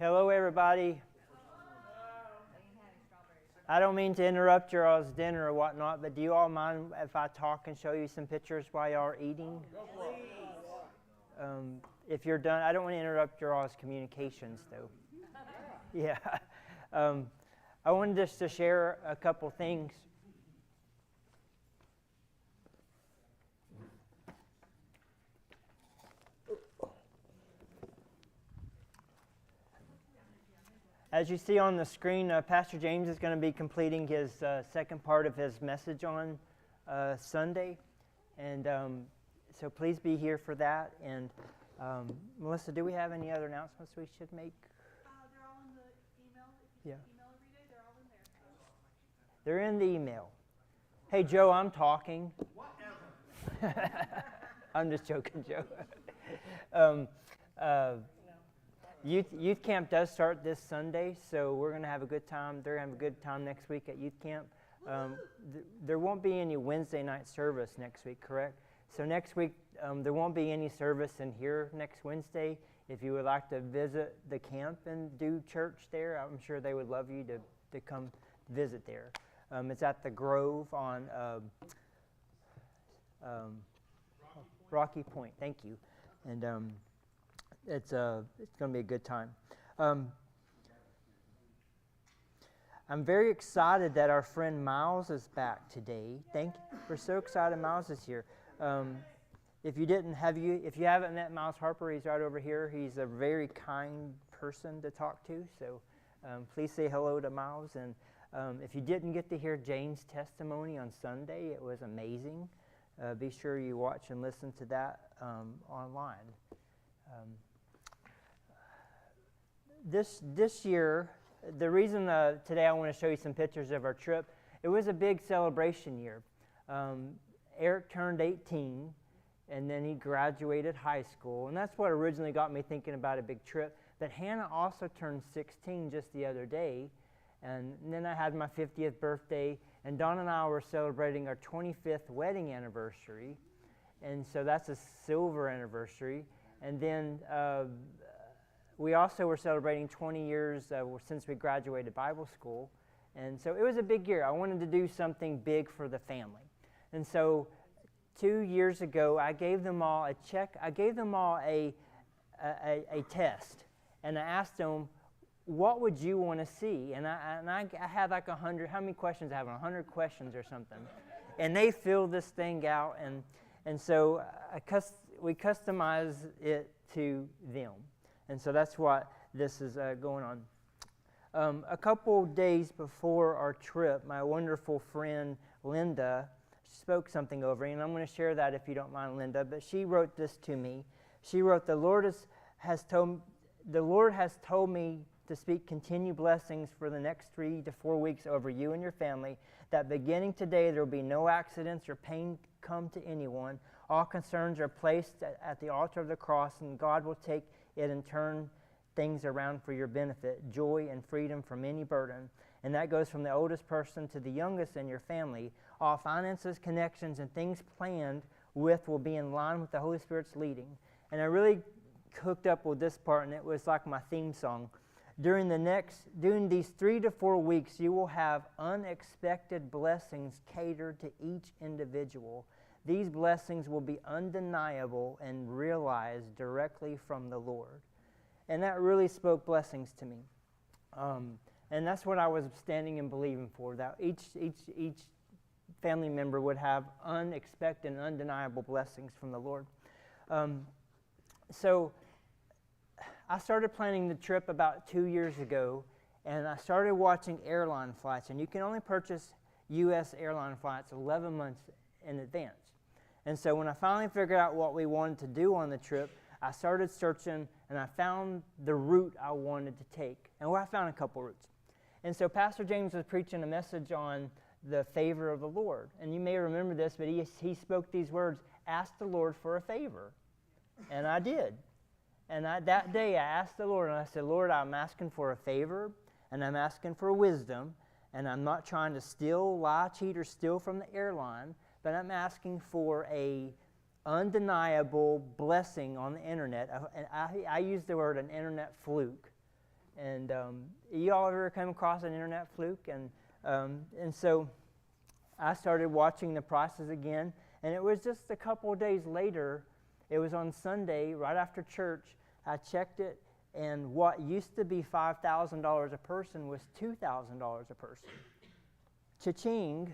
Hello, everybody. I don't mean to interrupt your all's dinner or whatnot, but do you all mind if I talk and show you some pictures while y'all are eating? If you're done, I don't want to interrupt your all's communications, though. Yeah. I wanted just to share a couple things. As you see on the screen, Pastor James is going to be completing his second part of his message on Sunday. And so please be here for that. And Melissa, do we have any other announcements we should make? They're all in the email. If you email every day, they're all in there. They're in the email. Hey, Joe, I'm talking. Whatever. I'm just joking, Joe. Youth camp does start this Sunday, so we're going to have a good time. They're going to have a good time next week at youth camp. There won't be any Wednesday night service next week, correct? So next week, there won't be any service in here next Wednesday. If you would like to visit the camp and do church there, I'm sure they would love you to come visit there. It's at the Grove on Rocky Point. Thank you. And it's going to be a good time. I'm very excited that our friend Miles is back today. We're so excited Miles is here. If you haven't met Miles Harper, he's right over here. He's a very kind person to talk to. So please say hello to Miles. And if you didn't get to hear Jane's testimony on Sunday, it was amazing. Be sure you watch and listen to that online. This year, the reason today I want to show you some pictures of our trip, it was a big celebration year. Eric turned 18, and then he graduated high school, and that's what originally got me thinking about a big trip. But Hannah also turned 16 just the other day, and then I had my 50th birthday, and Dawn and I were celebrating our 25th wedding anniversary, and so that's a silver anniversary. And then we also were celebrating 20 years since we graduated Bible school. And so it was a big year. I wanted to do something big for the family. And so 2 years ago, I gave them all a check. I gave them all a test. And I asked them, what would you want to see? And I had like 100, how many questions I have? 100 questions or something. And they filled this thing out. And so we customized it to them. And so that's what this is going on. A couple days before our trip, my wonderful friend Linda spoke something over me, and I'm going to share that if you don't mind, Linda. But she wrote this to me. She wrote, the Lord has told me to speak continued blessings for the next 3 to 4 weeks over you and your family, that beginning today there will be no accidents or pain come to anyone. All concerns are placed at the altar of the cross, and God will take it and turn things around for your benefit, joy and freedom from any burden. And that goes from the oldest person to the youngest in your family. All finances, connections, and things planned with will be in line with the Holy Spirit's leading. And I really hooked up with this part, and it was like my theme song. During these 3 to 4 weeks, you will have unexpected blessings catered to each individual. These blessings will be undeniable and realized directly from the Lord. And that really spoke blessings to me. And that's what I was standing and believing for, that each family member would have unexpected and undeniable blessings from the Lord. So I started planning the trip about 2 years ago, and I started watching airline flights. And you can only purchase U.S. airline flights 11 months in advance. And so when I finally figured out what we wanted to do on the trip, I started searching, and I found the route I wanted to take. And I found a couple routes. And so Pastor James was preaching a message on the favor of the Lord. And you may remember this, but he spoke these words, ask the Lord for a favor. And I did. And that day I asked the Lord, and I said, Lord, I'm asking for a favor, and I'm asking for wisdom, and I'm not trying to steal, lie, cheat, or steal from the airline, but I'm asking for a undeniable blessing on the internet. I use the word an internet fluke, And y'all ever come across an internet fluke? And so I started watching the prices again, and it was just a couple of days later. It was on Sunday, right after church. I checked it, and what used to be $5,000 a person was $2,000 a person. Cha-ching.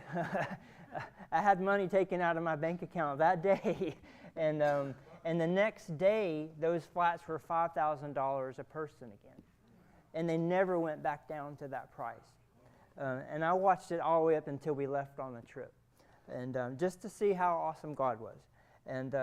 I had money taken out of my bank account that day. And the next day, those flats were $5,000 a person again. And they never went back down to that price. And I watched it all the way up until we left on the trip. And just to see how awesome God was. And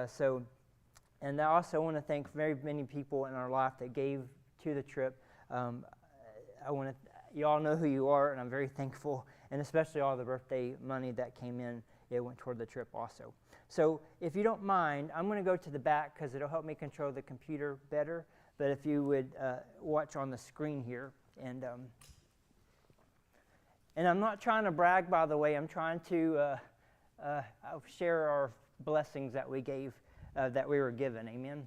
I also want to thank very many people in our life that gave to the trip. You all know who you are, and I'm very thankful, and especially all the birthday money that came in, it went toward the trip also. So if you don't mind, I'm going to go to the back because it'll help me control the computer better, but if you would watch on the screen here. And I'm not trying to brag, by the way. I'm trying to share our blessings that we gave, that we were given. Amen.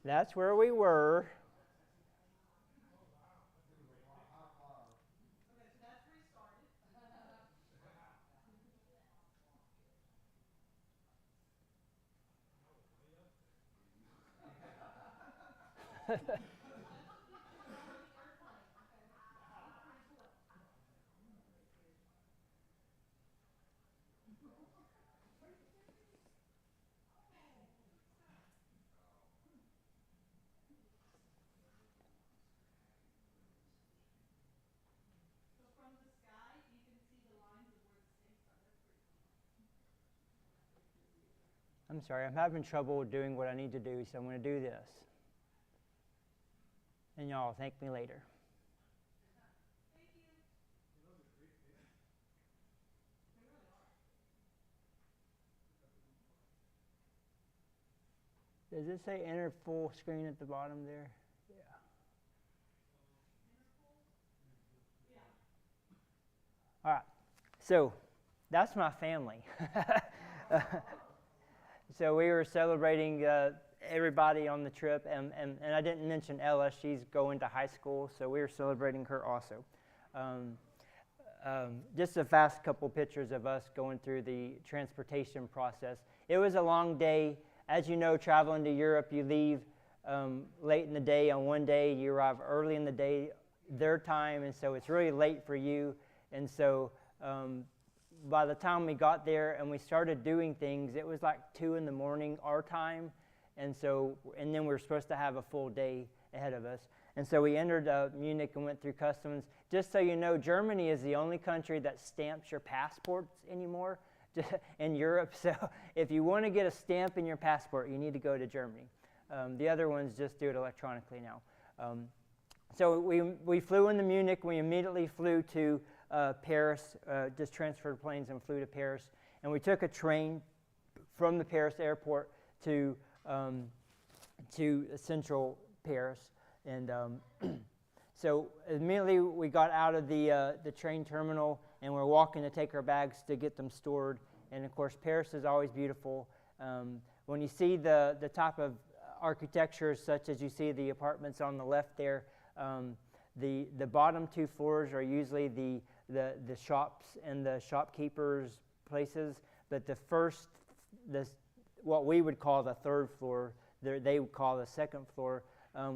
That's where we were. Okay, so that's restarted. So from the sky, you can see the lines of where the stakes are. That's pretty cool. I'm sorry, I'm having trouble doing what I need to do, so I'm going to do this. And y'all thank me later. Thank you. Does it say enter full screen at the bottom there? Yeah. All right. So that's my family. So we were celebrating everybody on the trip, and I didn't mention Ella. She's going to high school, so we were celebrating her also. Just a fast couple pictures of us going through the transportation process. It was a long day. As you know, traveling to Europe, you leave late in the day on one day, you arrive early in the day, their time, and so it's really late for you. And so by the time we got there and we started doing things, it was like 2 in the morning our time, and then we were supposed to have a full day ahead of us. And so we entered Munich and went through customs. Just so you know, Germany is the only country that stamps your passports anymore in Europe. So if you want to get a stamp in your passport, you need to go to Germany. The other ones just do it electronically now. So we flew into Munich. We immediately flew to Paris, just transferred planes and flew to Paris. And we took a train from the Paris airport to central Paris. And so immediately we got out of the train terminal and we're walking to take our bags to get them stored. And of course, Paris is always beautiful. When you see the type of architecture, such as you see the apartments on the left there, the bottom 2 floors are usually the shops and the shopkeepers' places, but what we would call the 3rd floor, they would call the 2nd floor,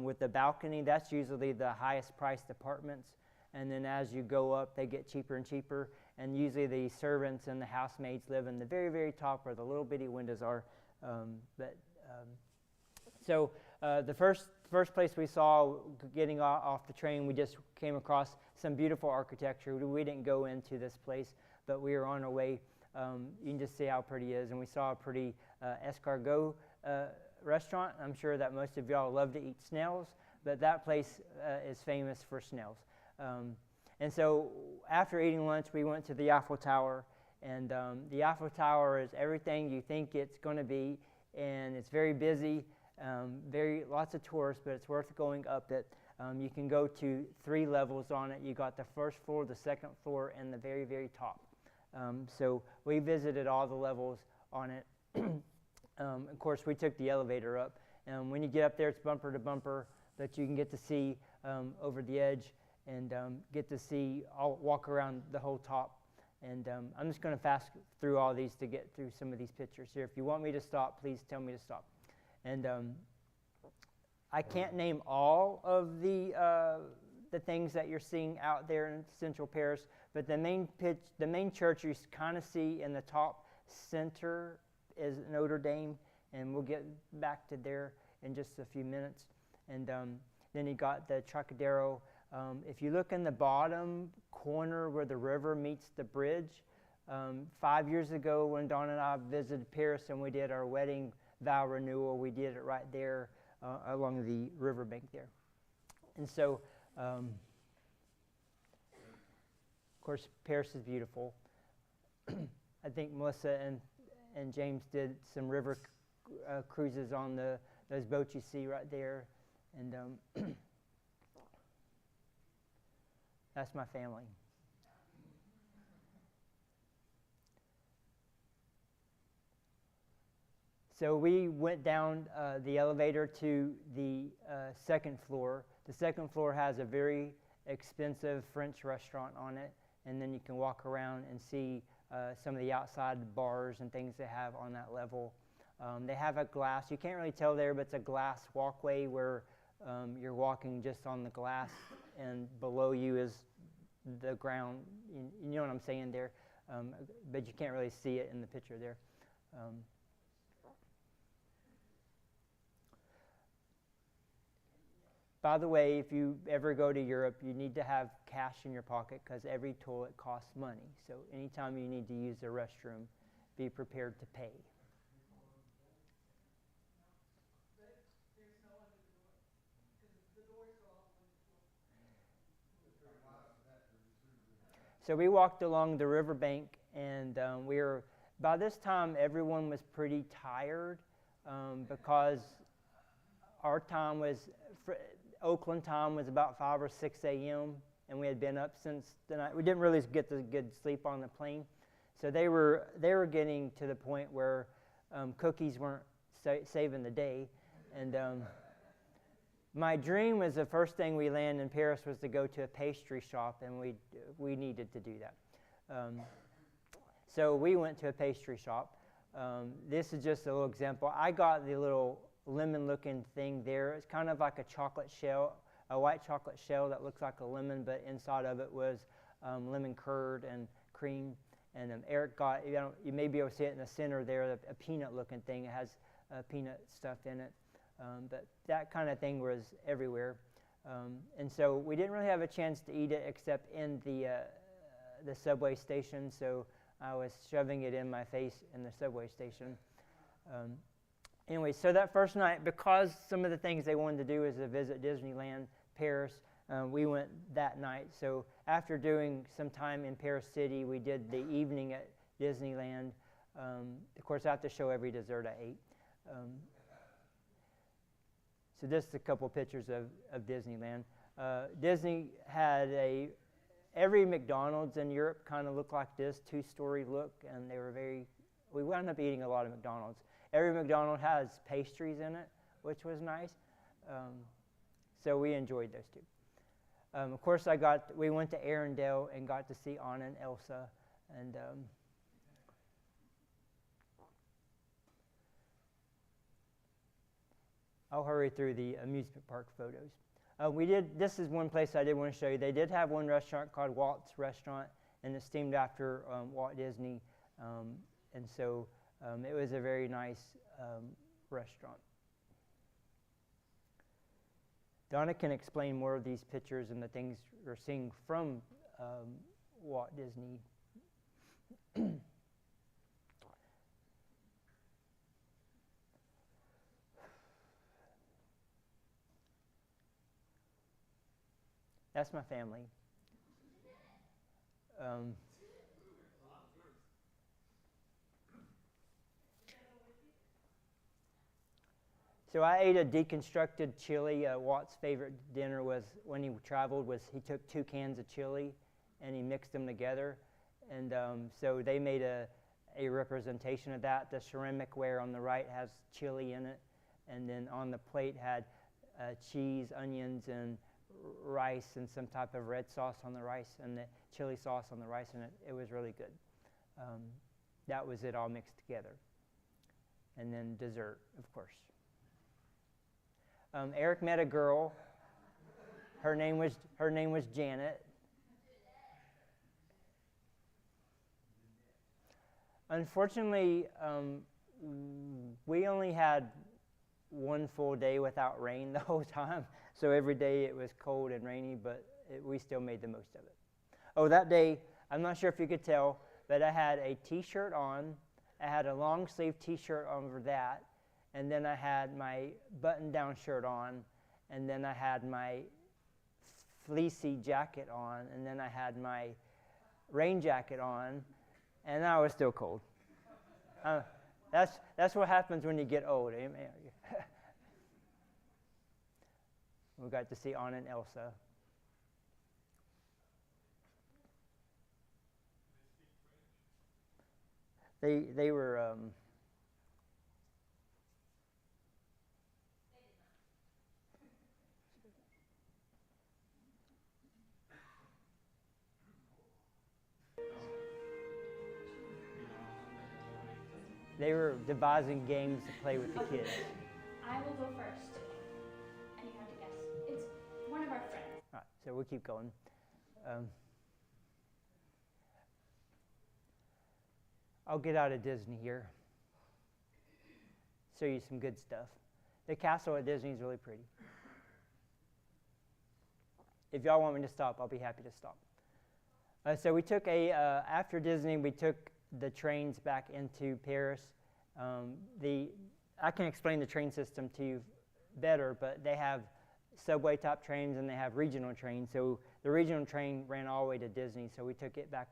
with the balcony, that's usually the highest priced apartments. And then as you go up, they get cheaper and cheaper. And usually the servants and the housemaids live in the very, very top where the little bitty windows are. So the first place we saw getting off the train, we just came across some beautiful architecture. We didn't go into this place, but we were on our way. You can just see how pretty it is. And we saw a pretty escargot restaurant. I'm sure that most of y'all love to eat snails, but that place is famous for snails. And so after eating lunch, we went to the Eiffel Tower, And the Eiffel Tower is everything you think it's going to be, and it's very busy, lots of tourists, but it's worth going up it. You can go to 3 levels on it. You got the first floor, the second floor, and the very, very top. So we visited all the levels on it. Of course, we took the elevator up. And when you get up there, it's bumper to bumper, but you can get to see over the edge and get to see, walk around the whole top. And I'm just going to fast through all these to get through some of these pictures here. If you want me to stop, please tell me to stop. And I can't name all of the things that you're seeing out there in central Paris, but the main church you kind of see in the top center is Notre Dame, and we'll get back to there in just a few minutes. And then you got the Trocadero. If you look in the bottom corner where the river meets the bridge, 5 years ago when Dawn and I visited Paris and we did our wedding vow renewal, we did it right there along the riverbank there. And so, of course, Paris is beautiful. I think Melissa and James did some river cruises on those boats you see right there. And that's my family. So we went down the elevator to the second floor. The second floor has a very expensive French restaurant on it, and then you can walk around and see some of the outside bars and things they have on that level. They have a glass, you can't really tell there, but it's a glass walkway where you're walking just on the glass, and below you is the ground. You know what I'm saying there, but you can't really see it in the picture there. By the way, if you ever go to Europe, you need to have cash in your pocket because every toilet costs money. So anytime you need to use the restroom, be prepared to pay. There's no one at the door, because the doors are all on the floor. So we walked along the riverbank, and by this time, everyone was pretty tired because our time was, Oakland time was about 5 or 6 a.m., and we had been up since the night. We didn't really get the good sleep on the plane. So they were getting to the point where cookies weren't saving the day. And my dream was the first thing we land in Paris was to go to a pastry shop, and we needed to do that. So we went to a pastry shop. This is just a little example. I got the little lemon-looking thing there. It's kind of like a chocolate shell, a white chocolate shell that looks like a lemon, but inside of it was lemon curd and cream. And Eric got, you may be able to see it in the center there, a peanut-looking thing. It has peanut stuff in it. But that kind of thing was everywhere. And so we didn't really have a chance to eat it except in the subway station, so I was shoving it in my face in the subway station. Anyway, so that first night, because some of the things they wanted to do is to visit Disneyland, Paris, we went that night. So after doing some time in Paris City, we did the evening at Disneyland. Of course, I have to show every dessert I ate. So this is a couple pictures of Disneyland. Disney had every McDonald's in Europe kind of looked like this, 2-story look, and we wound up eating a lot of McDonald's. Every McDonald's has pastries in it, which was nice. So we enjoyed those two. Of course, we went to Arendelle and got to see Anna and Elsa, and I'll hurry through the amusement park photos. This is one place I did want to show you. They did have one restaurant called Walt's Restaurant, and it's themed after Walt Disney, and so it was a very nice restaurant. Donna can explain more of these pictures and the things we're seeing from Walt Disney. That's my family. So I ate a deconstructed chili. Walt's favorite dinner was when he traveled was he took 2 cans of chili and he mixed them together. And so they made a representation of that. The ceramic ware on the right has chili in it. And then on the plate had cheese, onions, and rice and some type of red sauce on the rice and the chili sauce on the rice. And it was really good. That was it all mixed together. And then dessert, of course. Eric met a girl. Her name was Janet. Unfortunately, we only had 1 full day without rain the whole time. So every day it was cold and rainy, but we still made the most of it. Oh, that day, I'm not sure if you could tell, but I had a t-shirt on. I had a long sleeve t-shirt over that. And then I had my button-down shirt on, and then I had my fleecy jacket on, and then I had my rain jacket on, and I was still cold. That's what happens when you get old. Amen. We got to see Anna and Elsa. They were. They were devising games to play with the kids. I will go first. And you have to guess. It's one of our friends. All right, so we'll keep going. I'll get out of Disney here. Show you some good stuff. The castle at Disney is really pretty. If y'all want me to stop, I'll be happy to stop. So we took after Disney, we took the trains back into Paris. I can explain the train system to you better, but they have subway top trains and they have regional trains. So the regional train ran all the way to Disney, so we took it back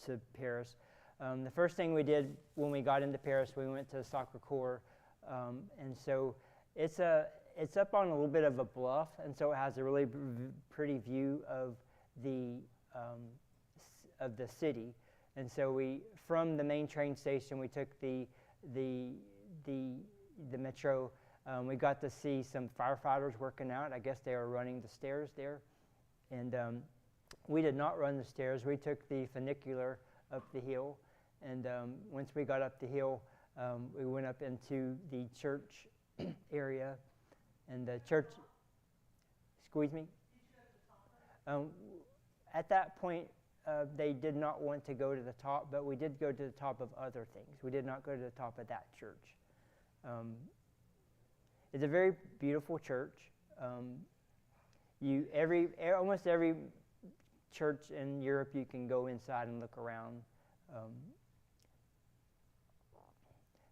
to Paris. The first thing we did when we got into Paris, we went to the Sacré-Cœur, and so it's up on a little bit of a bluff, and so it has a really pretty view of the city. And so from the main train station, we took the metro. We got to see some firefighters working out. I guess they were running the stairs there. And we did not run the stairs. We took the funicular up the hill. And once we got up the hill, we went up into the church area. And the church, squeeze me? At that point, they did not want to go to the top, but we did go to the top of other things. We did not go to the top of that church. It's a very beautiful church. Almost every church in Europe, you can go inside and look around.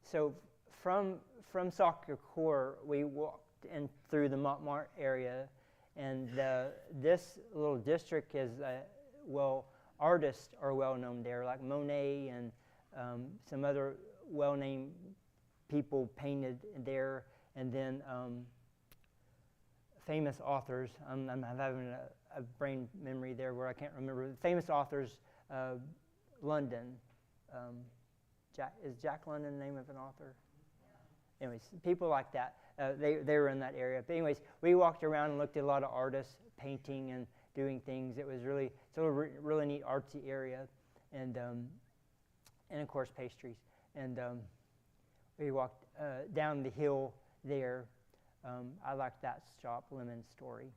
So from Sacré-Cœur, we walked in through the Montmartre area, and this little district is artists are well known there, like Monet and some other well-named people painted there, and then famous authors. I'm having a brain memory there where I can't remember. Famous authors, London. Is Jack London the name of an author? Anyways, people like that. They were in that area. But anyways, we walked around and looked at a lot of artists painting and doing things. It was really really neat artsy area, and of course pastries. And we walked down the hill there. I liked that shop, Lemon Story,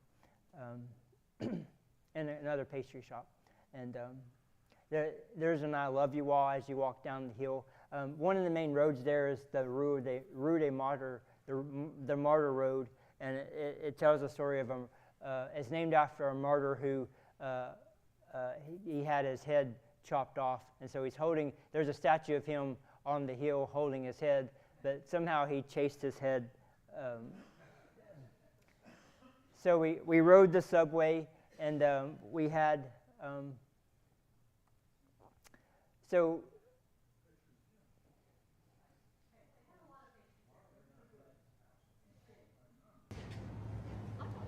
and another pastry shop. And there's an I Love You Wall as you walk down the hill. One of the main roads there is the Rue des Martyrs, the Martyr Road, and it tells the story of it's named after a martyr who he had his head chopped off, and so there's a statue of him on the hill holding his head, but somehow he chased his head. So we rode the subway, and we had so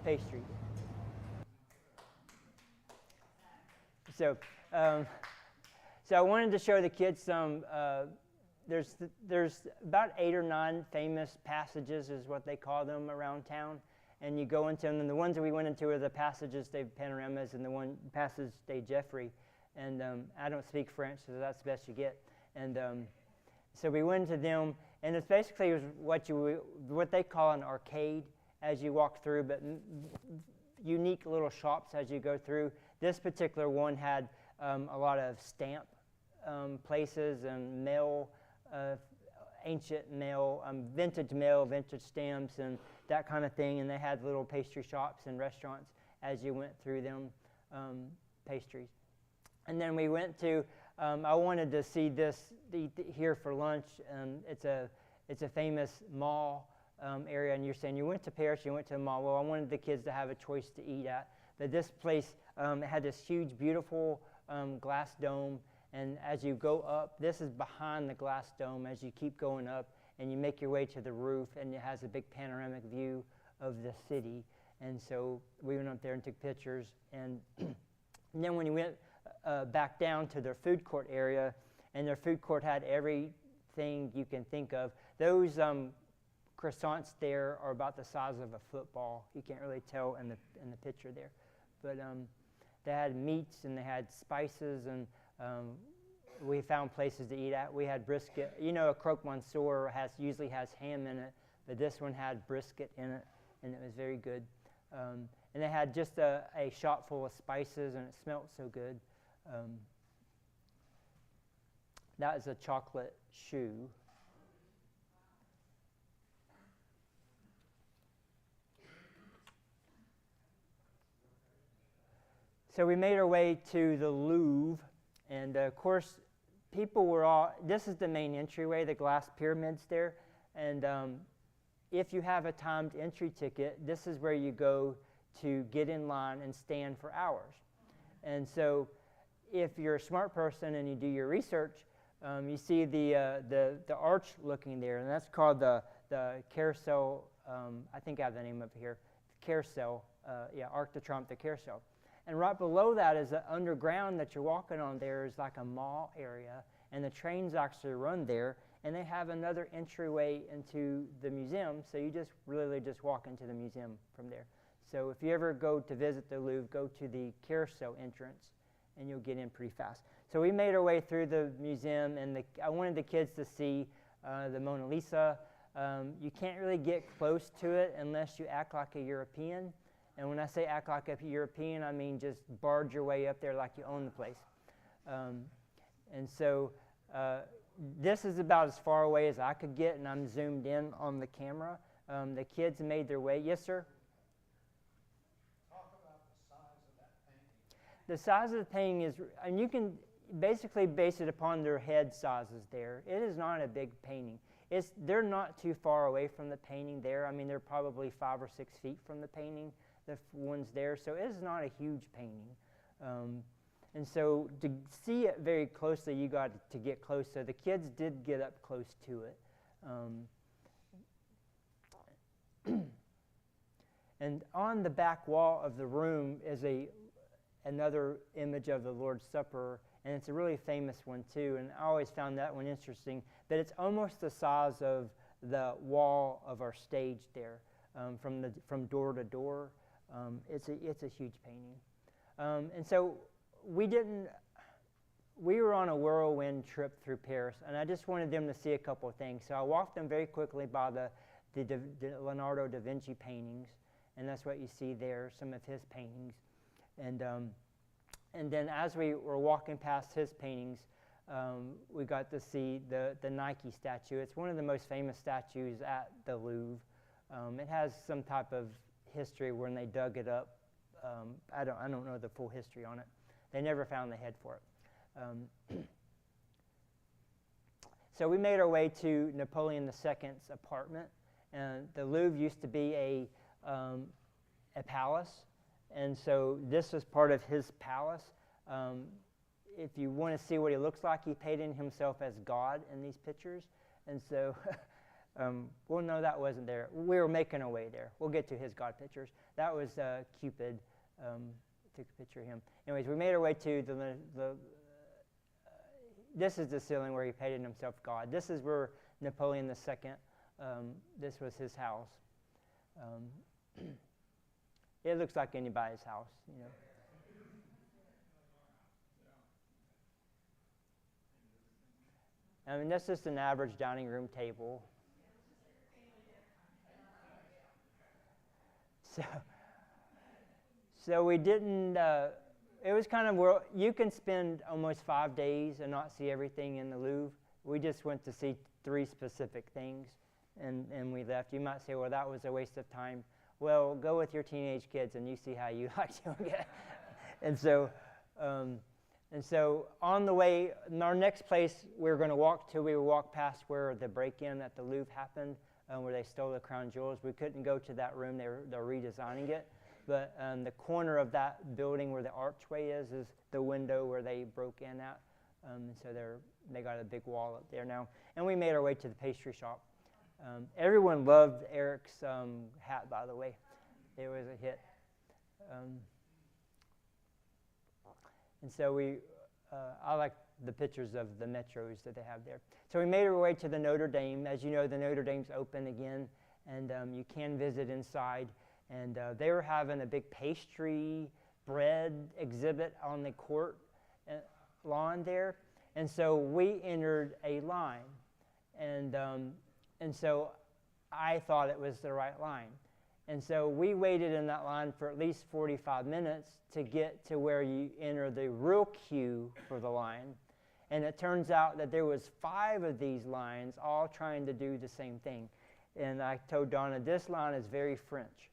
pastries. So, so I wanted to show the kids some. There's about 8 or 9 famous passages, is what they call them, around town, and you go into them. And the ones that we went into are the Passages de Panoramas and the one Passage de Geoffrey. And I don't speak French, so that's the best you get. And so we went into them, and it's basically what they call an arcade as you walk through, but unique little shops as you go through. This particular one had a lot of stamp places and mail, ancient mail, vintage mail, vintage stamps, and that kind of thing. And they had little pastry shops and restaurants as you went through them, pastries. And then we went to, I wanted to see this here for lunch. It's a famous mall area, and you're saying you went to Paris, you went to the mall. Well, I wanted the kids to have a choice to eat at. But this place had this huge, beautiful glass dome, and as you go up, this is behind the glass dome. As you keep going up, and you make your way to the roof, and it has a big panoramic view of the city. And so we went up there and took pictures, and, and then when we went back down to their food court area, and their food court had everything you can think of. Those croissants there are about the size of a football. You can't really tell in the picture there, but they had meats and they had spices, and we found places to eat at. We had brisket. You know, a croque monsieur usually has ham in it, but this one had brisket in it, and it was very good. And they had just a shop full of spices, and it smelled so good. That is a chocolate choux. So we made our way to the Louvre, and of course, people were all, this is the main entryway, the glass pyramids there, and if you have a timed entry ticket, this is where you go to get in line and stand for hours. And so if you're a smart person and you do your research, you see the arch looking there, and that's called the Carousel. I think I have the name of it here. Carousel, Arc de Triomphe, the Carousel. And right below that is the underground that you're walking on. There is like a mall area, and the trains actually run there, and they have another entryway into the museum, so you just really just walk into the museum from there. So if you ever go to visit the Louvre, go to the Carousel entrance, and you'll get in pretty fast. So we made our way through the museum, and I wanted the kids to see the Mona Lisa. You can't really get close to it unless you act like a European. And when I say act like a European, I mean just barge your way up there like you own the place. And so this is about as far away as I could get, and I'm zoomed in on the camera. The kids made their way. Yes, sir? Talk about the size of that painting. The size of the painting is, and you can basically base it upon their head sizes there. It is not a big painting. They're not too far away from the painting there. I mean, they're probably 5 or 6 feet from the painting, the ones there. So it is not a huge painting. And so to see it very closely, you got to get close. So the kids did get up close to it. And on the back wall of the room is another image of the Lord's Supper, and it's a really famous one too, and I always found that one interesting, that it's almost the size of the wall of our stage there, from door to door. It's a huge painting. And so we were on a whirlwind trip through Paris, and I just wanted them to see a couple of things. So I walked them very quickly by the Leonardo da Vinci paintings, and that's what you see there, some of his paintings. And then as we were walking past his paintings, we got to see the Nike statue. It's one of the most famous statues at the Louvre. It has some type of history when they dug it up. I don't know the full history on it. They never found the head for it. So we made our way to Napoleon II's apartment. And the Louvre used to be a palace, and so this was part of his palace. If you want to see what he looks like, he painted himself as God in these pictures, and so Well, no, that wasn't there. We were making our way there. We'll get to his God pictures. That was Cupid. Took a picture of him. Anyways, we made our way to the this is the ceiling where he painted himself God. This is where Napoleon II, this was his house. It looks like anybody's house, you know. I mean, that's just an average dining room table. So we didn't, it was kind of where you can spend almost 5 days and not see everything in the Louvre. We just went to see 3 specific things, and we left. You might say, well, that was a waste of time. Well, go with your teenage kids and you see how you like doing it. And so on the way, our next place we were going to walk to, we would walk past where the break-in at the Louvre happened, where they stole the crown jewels. We couldn't go to that room. They're redesigning it. But the corner of that building where the archway is the window where they broke in at. So they got a big wall up there now. And we made our way to the pastry shop. Everyone loved Eric's hat, by the way. It was a hit. And so I like the pictures of the metros that they have there. So we made our way to the Notre Dame. As you know, the Notre Dame's open again, and you can visit inside. And they were having a big pastry bread exhibit on the court lawn there. And so we entered a line. And so I thought it was the right line. And so we waited in that line for at least 45 minutes to get to where you enter the real queue for the line. And it turns out that there was 5 of these lines all trying to do the same thing. And I told Donna, this line is very French.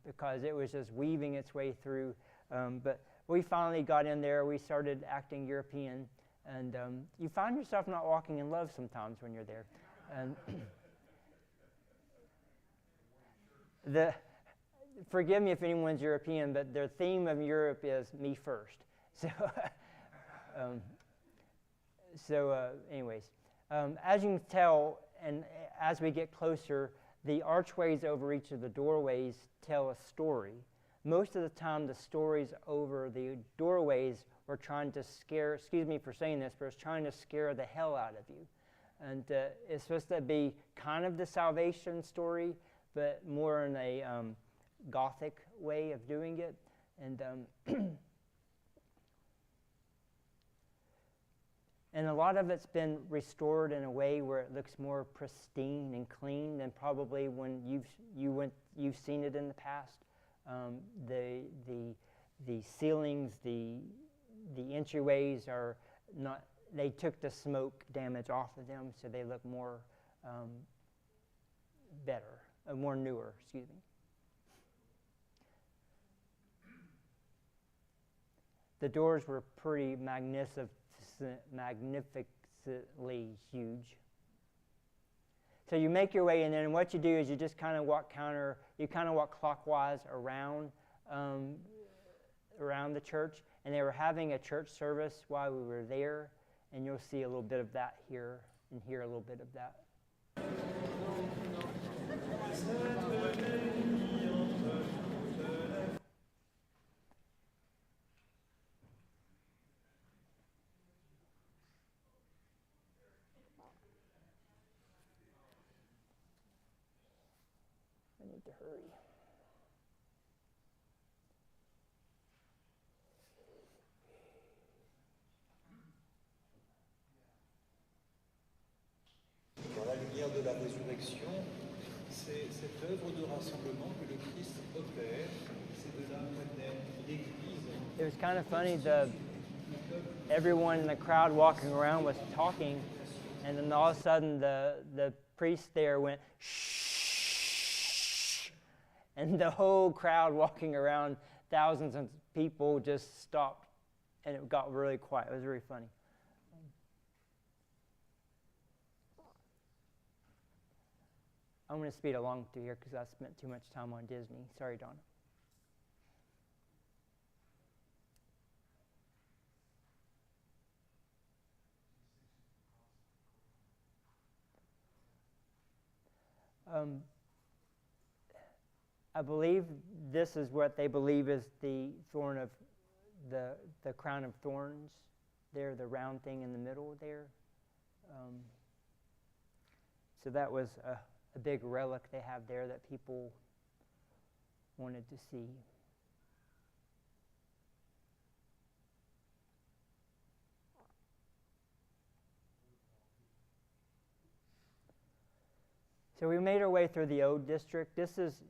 Because it was just weaving its way through. But we finally got in there. We started acting European. And you find yourself not walking in love sometimes when you're there. And forgive me if anyone's European, but their theme of Europe is me first. Anyways, as you can tell, and as we get closer, the archways over each of the doorways tell a story. Most of the time, the stories over the doorways were trying to scare, excuse me for saying this, but it's trying to scare the hell out of you. And it's supposed to be kind of the salvation story, but more in a Gothic way of doing it. And and a lot of it's been restored in a way where it looks more pristine and clean than probably when you've seen it in the past. The ceilings, the entryways are not. They took the smoke damage off of them, so they look more better, more newer. Excuse me. The doors were pretty magnificently huge. So you make your way in there, and what you do is you just kind of walk clockwise around the church, and they were having a church service while we were there, and you'll see a little bit of that here, and hear a little bit of that. I need to hurry. Dans la lumière de la résurrection, c'est cette œuvre de rassemblement que le Christ opère. C'est de là naît l'Église. It was kind of funny. Everyone in the crowd walking around was talking, and then all of a sudden the priest there went shh, and the whole crowd walking around, thousands of people, just stopped, and it got really quiet. It was really funny. I'm going to speed along through here because I spent too much time on Disney. Sorry, Donna. I believe this is what they believe is the thorn of the crown of thorns there, the round thing in the middle there. So that was a big relic they have there that people wanted to see. So we made our way through the Old District. This is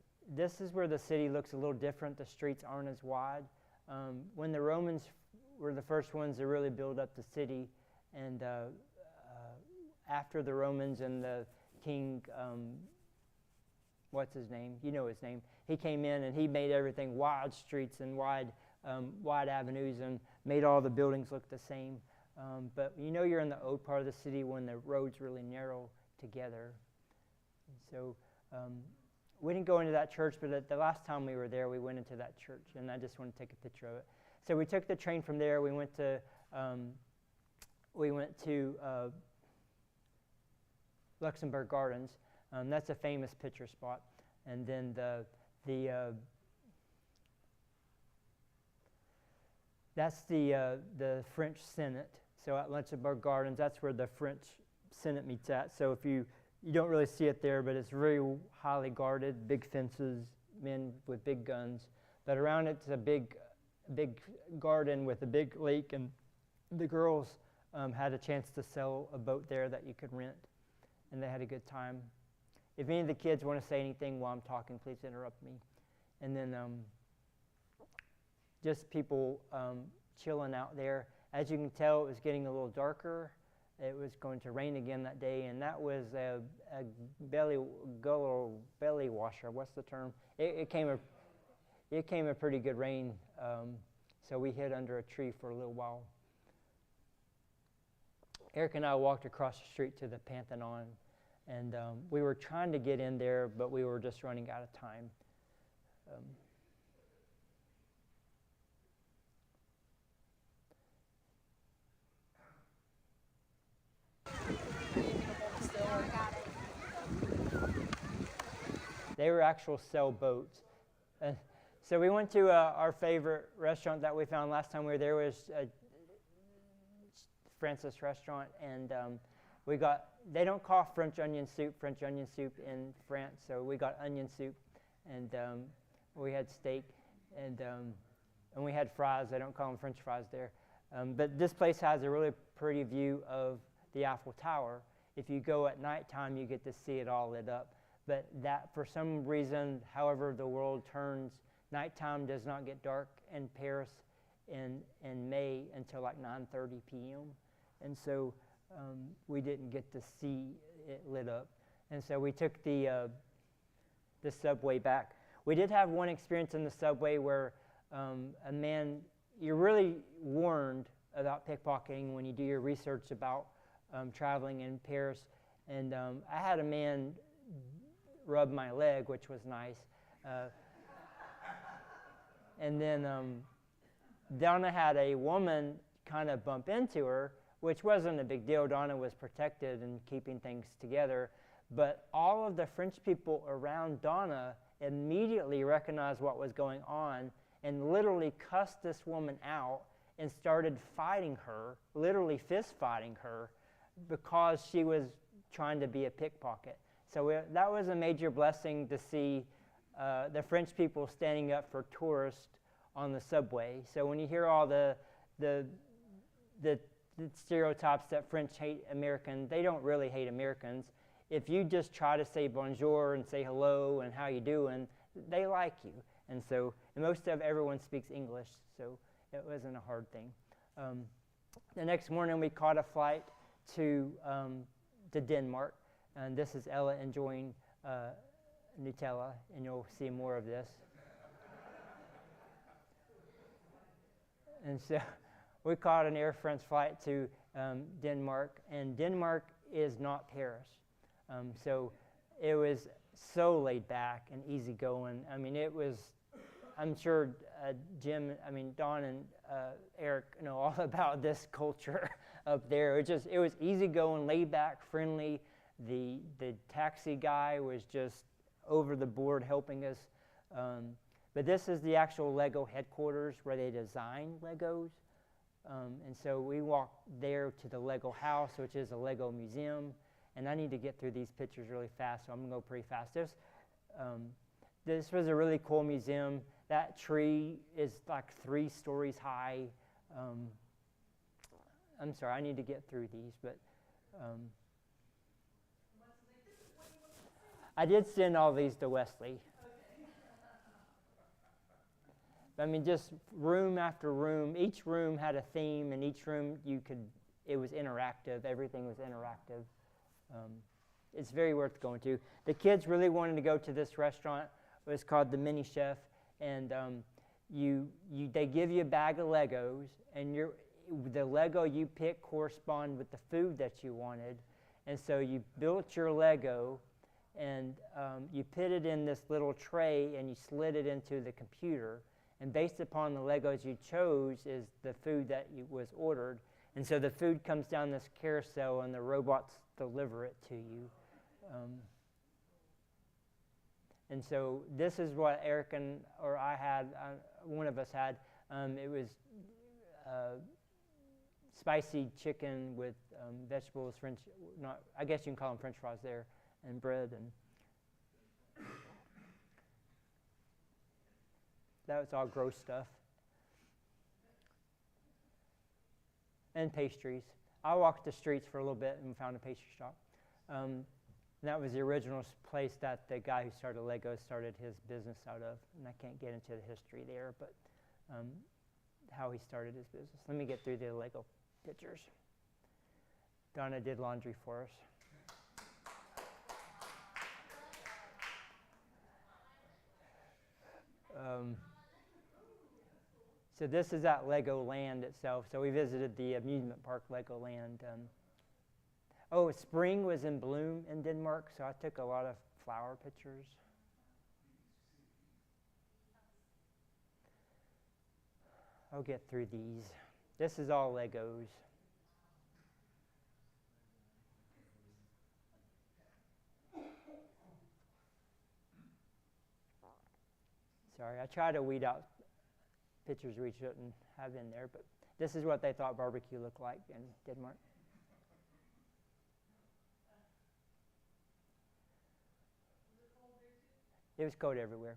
where the city looks a little different. The streets aren't as wide. When the Romans were the first ones to really build up the city, and after the Romans and the king, what's his name? You know his name. He came in and he made everything wide streets and wide avenues and made all the buildings look the same. But you know you're in the old part of the city when the roads really narrow together. So we didn't go into that church, but the last time we were there, we went into that church, and I just want to take a picture of it. So we took the train from there. We went to Luxembourg Gardens. That's a famous picture spot. And then that's the French Senate. So at Luxembourg Gardens, that's where the French Senate meets at. So if you don't really see it there, but it's very highly guarded, big fences, men with big guns. But around it's a big garden with a big lake, and the girls had a chance to sell a boat there that you could rent, and they had a good time. If any of the kids want to say anything while I'm talking, please interrupt me. And then just people chilling out there. As you can tell, it was getting a little darker. It was going to rain again that day, and that was a belly washer. What's the term? It came a pretty good rain, so we hid under a tree for a little while. Eric and I walked across the street to the Pantheon, and we were trying to get in there, but we were just running out of time. They were actual sailboats. So we went to our favorite restaurant that we found last time we were there was Francis Restaurant, and they don't call French onion soup in France, so we got onion soup, and we had steak, and we had fries. They don't call them French fries there. But this place has a really pretty view of the Eiffel Tower. If you go at nighttime, you get to see it all lit up. But that, for some reason, however the world turns, nighttime does not get dark in Paris in May until like 9:30 p.m. And so we didn't get to see it lit up. And so we took the subway back. We did have one experience in the subway where a man, you're really warned about pickpocketing when you do your research about traveling in Paris. And I had a man rub my leg, which was nice. And then Donna had a woman kind of bump into her, which wasn't a big deal. Donna was protected and keeping things together. But all of the French people around Donna immediately recognized what was going on and literally cussed this woman out and started fighting her, literally fist fighting her, because she was trying to be a pickpocket. So that was a major blessing to see the French people standing up for tourists on the subway. So when you hear all the stereotypes that French hate Americans, they don't really hate Americans. If you just try to say bonjour and say hello and how you doing, they like you. And so most of everyone speaks English, so it wasn't a hard thing. The next morning we caught a flight to Denmark. And this is Ella enjoying Nutella, and you'll see more of this. And so we caught an Air France flight to Denmark, and Denmark is not Paris. So it was so laid back and easygoing. I mean, it was, I'm sure Don and Eric know all about this culture up there. It was easygoing, laid back, friendly. The taxi guy was just over the board helping us. But this is the actual Lego headquarters where they design Legos. And so we walked there to the Lego house, which is a Lego museum. And I need to get through these pictures really fast, so I'm going to go pretty fast. This was a really cool museum. That tree is like 3 stories high. I'm sorry, I need to get through these, but I did send all these to Wesley. I mean, just room after room. Each room had a theme, and each room it was interactive. Everything was interactive. It's very worth going to. The kids really wanted to go to this restaurant. It was called the Mini Chef, and they give you a bag of Legos, and the Lego you pick correspond with the food that you wanted, and so you built your Lego, and you put it in this little tray, and you slid it into the computer, and based upon the Legos you chose is the food that was ordered, and so the food comes down this carousel, and the robots deliver it to you. And so this is what Eric I had, one of us had. It was spicy chicken with vegetables, I guess you can call them French fries there, and bread. And that was all gross stuff. And pastries. I walked the streets for a little bit and found a pastry shop. And that was the original place that the guy who started Lego started his business out of. And I can't get into the history there, but how he started his business. Let me get through the Lego pictures. Donna did laundry for us. So this is at Legoland itself. So we visited the amusement park Legoland. Spring was in bloom in Denmark, so I took a lot of flower pictures. I'll get through these. This is all Legos. Sorry, I try to weed out pictures we shouldn't have in there, but this is what they thought barbecue looked like in Denmark. It was cold everywhere.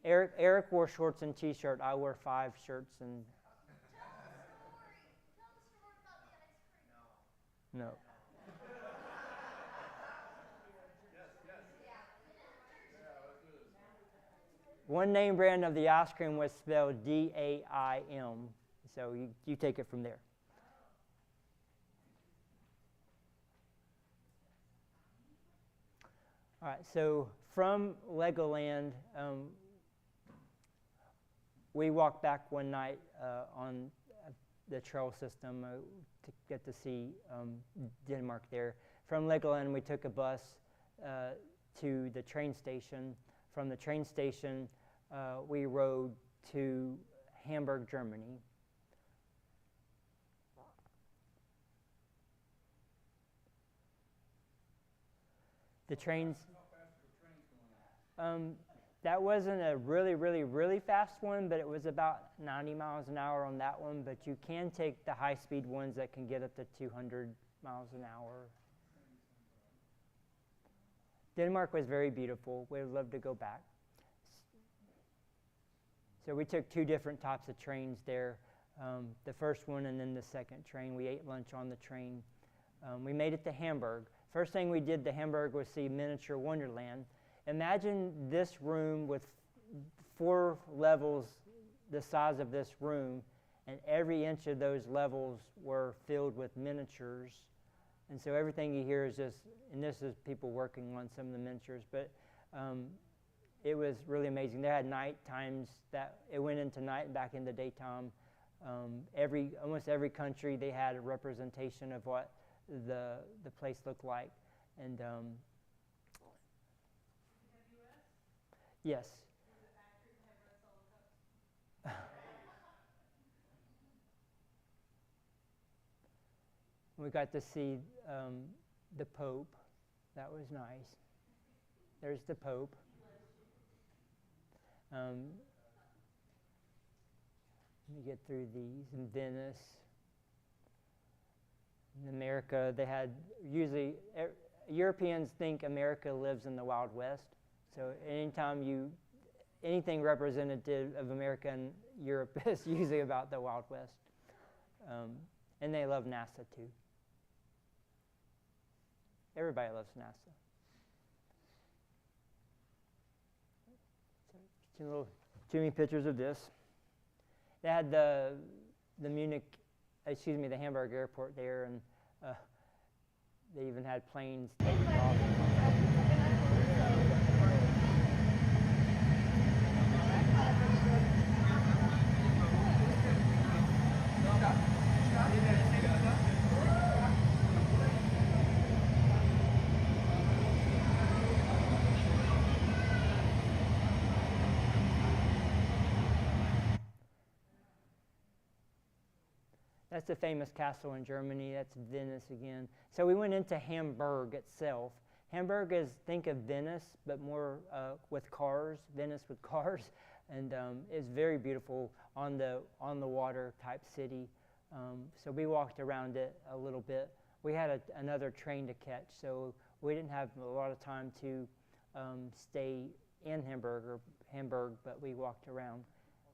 Eric wore shorts and t-shirt. I wore 5 shirts and... No. One name brand of the ice cream was spelled D-A-I-M. So you take it from there. All right, so from Legoland, we walked back one night on the trail system to get to see Denmark there. From Legoland, we took a bus to the train station. From the train station, we rode to Hamburg, Germany. The trains... that wasn't a really, really, really fast one, but it was about 90 miles an hour on that one. But you can take the high-speed ones that can get up to 200 miles an hour. Denmark was very beautiful. We would love to go back. So we took 2 different types of trains there. The first one and then the second train. We ate lunch on the train. We made it to Hamburg. First thing we did to Hamburg was see Miniature Wonderland. Imagine this room with 4 levels the size of this room, and every inch of those levels were filled with miniatures. And so everything you hear is just, and this is people working on some of the miniatures, but it was really amazing. They had night times that it went into night and back into daytime. Almost every country, they had a representation of what the place looked like. And yes. We got to see the Pope. That was nice. There's the Pope. Let me get through these. In Venice. In America, they had usually, Europeans think America lives in the Wild West. So anytime anything representative of America and Europe is usually about the Wild West. And they love NASA too. Everybody loves NASA. Two little Jimmy pictures of this. They had the Hamburg airport there, and they even had planes taking off. That's a famous castle in Germany. That's Venice again. So we went into Hamburg itself. Hamburg is, think of Venice, but more with cars, Venice with cars. And it's very beautiful on the water type city. So we walked around it a little bit. We had another train to catch, so we didn't have a lot of time to stay in Hamburg, but we walked around.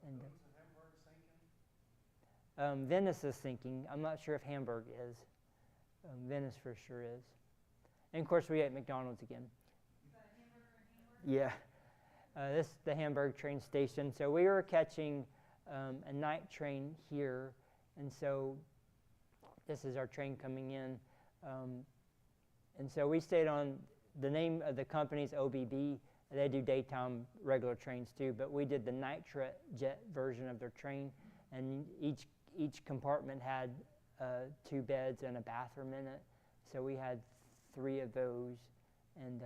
And, Venice is sinking. I'm not sure if Hamburg is. Venice for sure is. And of course, we ate McDonald's again. Is that a hamburger in Hamburg? Yeah. This is the Hamburg train station. So we were catching a night train here, and so this is our train coming in. And so we stayed on, the name of the company's OBB. They do daytime regular trains too, but we did the night jet version of their train, and each compartment had 2 beds and a bathroom in it. So we had 3 of those. And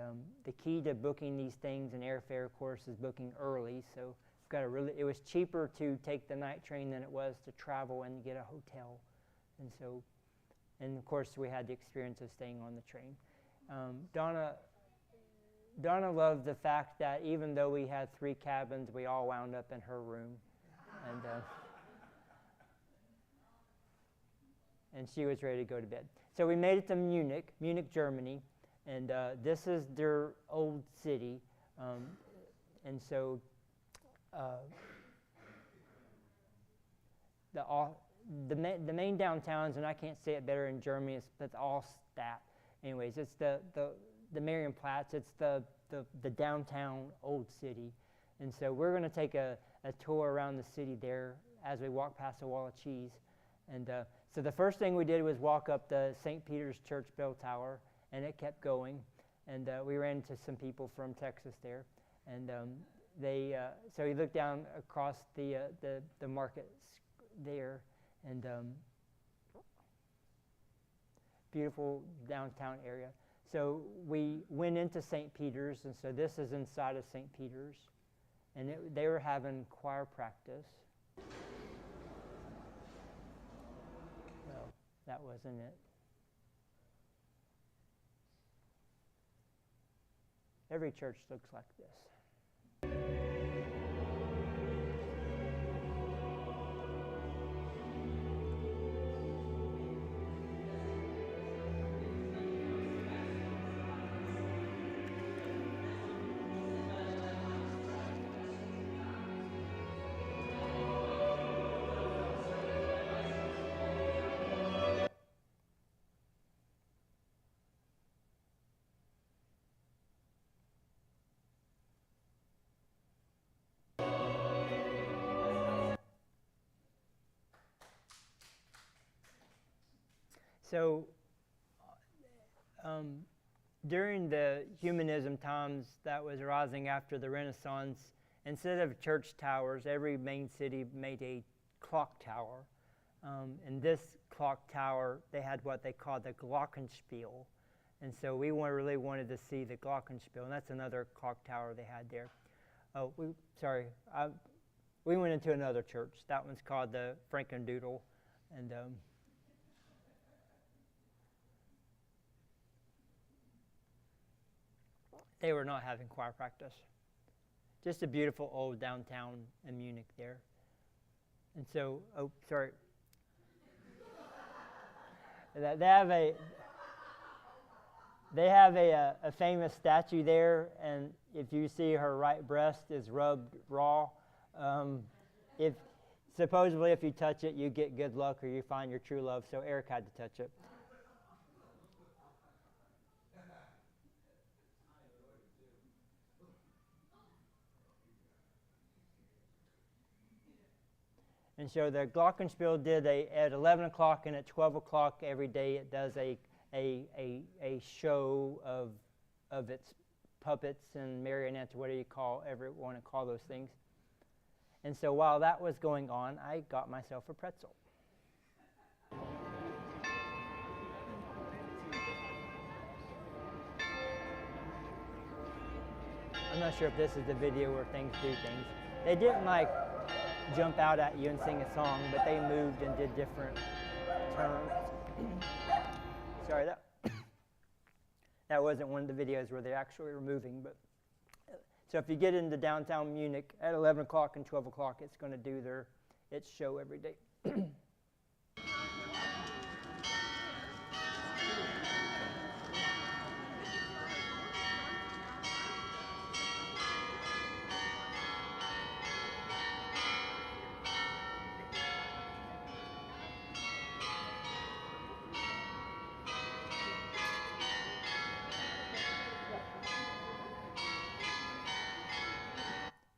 the key to booking these things in airfare, of course, is booking early. So it was cheaper to take the night train than it was to travel and get a hotel. And of course, we had the experience of staying on the train. Donna loved the fact that even though we had 3 cabins, we all wound up in her room. And she was ready to go to bed. So we made it to Munich, Germany, and this is their old city. And so the main downtowns, and I can't say it better in Germany, it's Allstadt. Anyways, it's the Marienplatz. It's the downtown old city. And so we're going to take a tour around the city there as we walk past the Wall of Cheese. And so the first thing we did was walk up the St. Peter's Church bell tower, and it kept going. And we ran into some people from Texas there. And so we looked down across the market there, and beautiful downtown area. So we went into St. Peter's, and so this is inside of St. Peter's. And they were having choir practice. That wasn't it. Every church looks like this. So during the humanism times that was arising after the Renaissance, instead of church towers, every main city made a clock tower. And this clock tower, they had what they called the Glockenspiel. And so we really wanted to see the Glockenspiel, and that's another clock tower they had there. We went into another church. That one's called the Frankendoodle. And they were not having choir practice. Just a beautiful old downtown in Munich there. And so, oh, sorry. They have a famous statue there, and if you see her right breast is rubbed raw. If supposedly if you touch it, you get good luck or you find your true love. So Eric had to touch it. And so the Glockenspiel did at 11 o'clock and at 12 o'clock every day. It does a show of its puppets and marionettes, whatever you want to call those things. And so while that was going on, I got myself a pretzel. I'm not sure if this is the video where things do things. They didn't jump out at you and sing a song, but they moved and did different turns. Sorry, that wasn't one of the videos where they actually were moving. But so if you get into downtown Munich at 11 o'clock and 12 o'clock, it's going to do its show every day.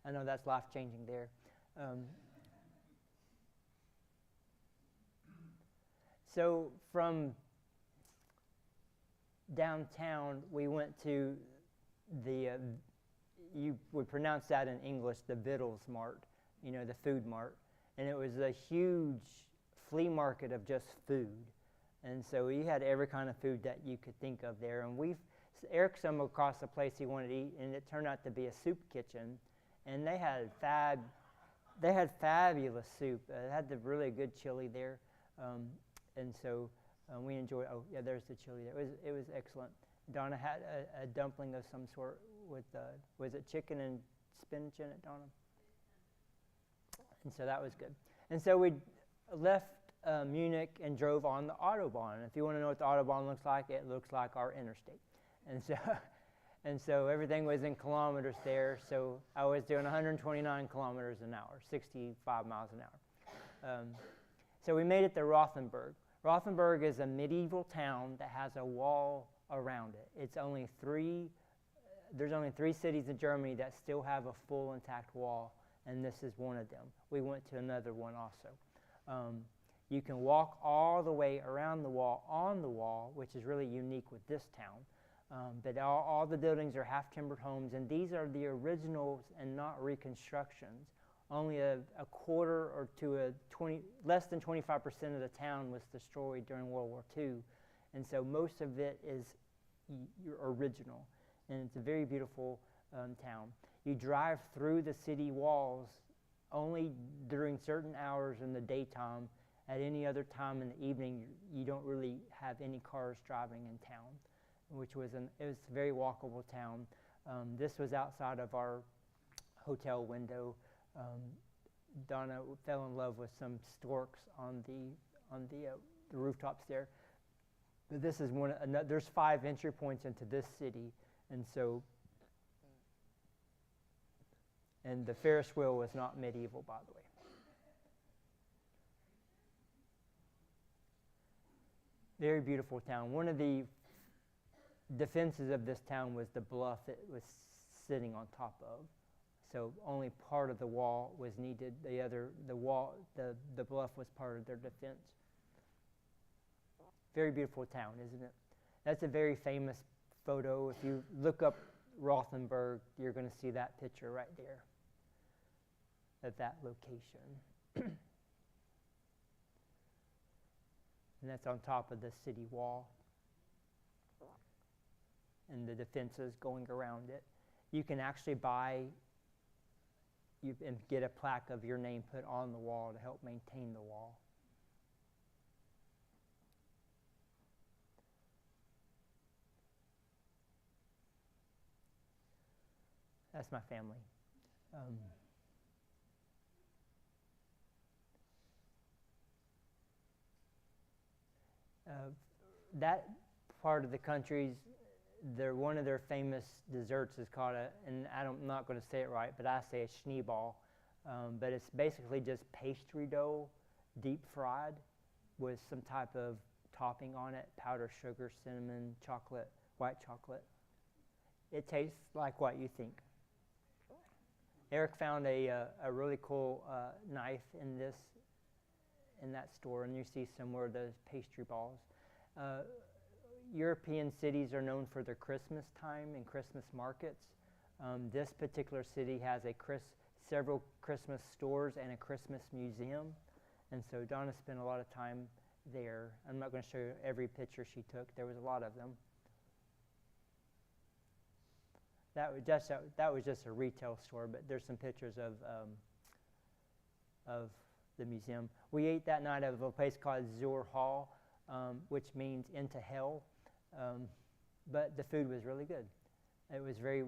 I know that's life-changing there. So from downtown, we went to you would pronounce that in English, the Wittelsmarkt, the food mart. And it was a huge flea market of just food. And so we had every kind of food that you could think of there. And Eric stumbled across a place he wanted to eat, and it turned out to be a soup kitchen. And they had fabulous soup. It had the really good chili there, and so we enjoyed. Oh yeah, there's the chili there. It was excellent. Donna had a dumpling of some sort with was it chicken and spinach in it, Donna? And so that was good. And so we left Munich and drove on the Autobahn. If you want to know what the Autobahn looks like, it looks like our interstate. And so everything was in kilometers there. So I was doing 129 kilometers an hour, 65 miles an hour. So we made it to Rothenburg. Rothenburg is a medieval town that has a wall around it. There's only three cities in Germany that still have a full intact wall, and this is one of them. We went to another one also. You can walk all the way around the wall, on the wall, which is really unique with this town. But all the buildings are half-timbered homes, and these are the originals and not reconstructions. Only a quarter or to less than 25% of the town was destroyed during World War II, and so most of it is original, and it's a very beautiful town. You drive through the city walls only during certain hours in the daytime. At any other time in the evening, you don't really have any cars driving in town, which it was a very walkable town. This was outside of our hotel window. Donna fell in love with some storks on the rooftops there. But this is there's 5 entry points into this city, and the Ferris wheel was not medieval, by the way. Very beautiful town. One of the defenses of this town was the bluff it was sitting on top of. So only part of the wall was needed. The bluff was part of their defense. Very beautiful town, isn't it? That's a very famous photo. If you look up Rothenburg, you're going to see that picture right there of that location. And that's on top of the city wall. And the defenses going around it. You can actually and get a plaque of your name put on the wall to help maintain the wall. That's my family. Uh, that part of the country's one of their famous desserts is called and I'm not going to say it right, but I say a schneeball. But it's basically just pastry dough, deep fried, with some type of topping on it: powdered sugar, cinnamon, chocolate, white chocolate. It tastes like what you think. Eric found a really cool knife in that store, and you see some more of those pastry balls. European cities are known for their Christmas time and Christmas markets. This particular city has several Christmas stores and a Christmas museum, and so Donna spent a lot of time there. I'm not going to show you every picture she took. There was a lot of them. That was just a retail store, but there's some pictures of the museum. We ate that night at a place called Zur Hall, which means into hell, but the food was really good. It was very,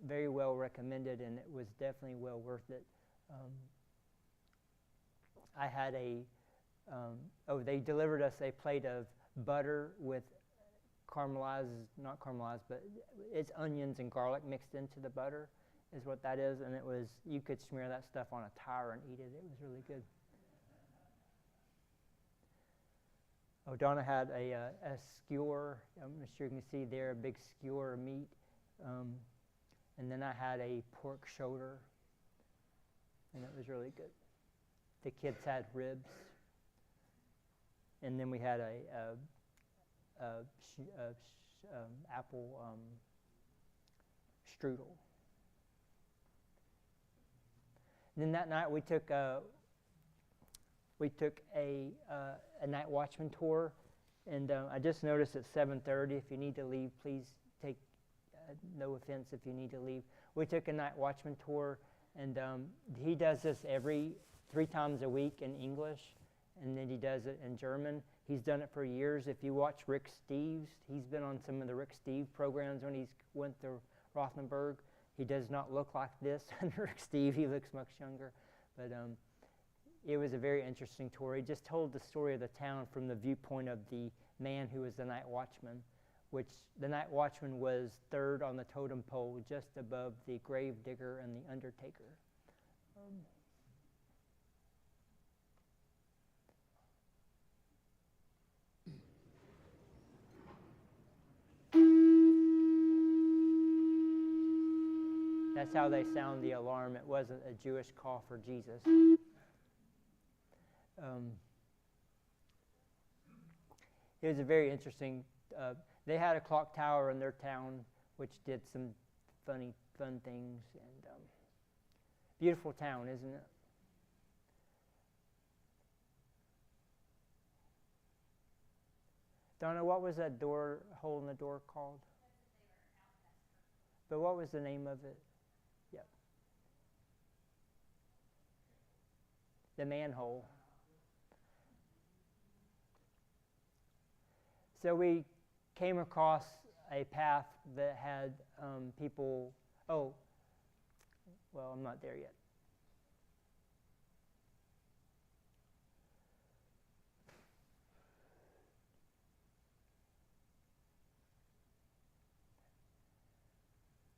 very well recommended, and it was definitely well worth it. I had they delivered us a plate of butter with not caramelized, but it's onions and garlic mixed into the butter is what that is, and you could smear that stuff on a tire and eat it. It was really good. Donna had a skewer. I'm sure you can see there a big skewer of meat. And then I had a pork shoulder, and it was really good. The kids had ribs. And then we had apple strudel. And then that night we took a night watchman tour, and I just noticed at 7:30. If you need to leave, please take. No offense if you need to leave. We took a night watchman tour, and he does this 3 times a week in English, and then he does it in German. He's done it for years. If you watch Rick Steves, he's been on some of the Rick Steves programs when he's went to Rothenburg. He does not look like this under Rick Steve. He looks much younger. But it was a very interesting tour. He just told the story of the town from the viewpoint of the man who was the night watchman, which the night watchman was third on the totem pole, just above the grave digger and the undertaker. That's how they sound the alarm. It wasn't a Jewish call for Jesus. It was a very interesting. They had a clock tower in their town, which did some fun things, and beautiful town, isn't it? Donna, what was that hole in the door called? But what was the name of it? Yeah. The manhole. So we came across a path that had people. Oh, well, I'm not there yet.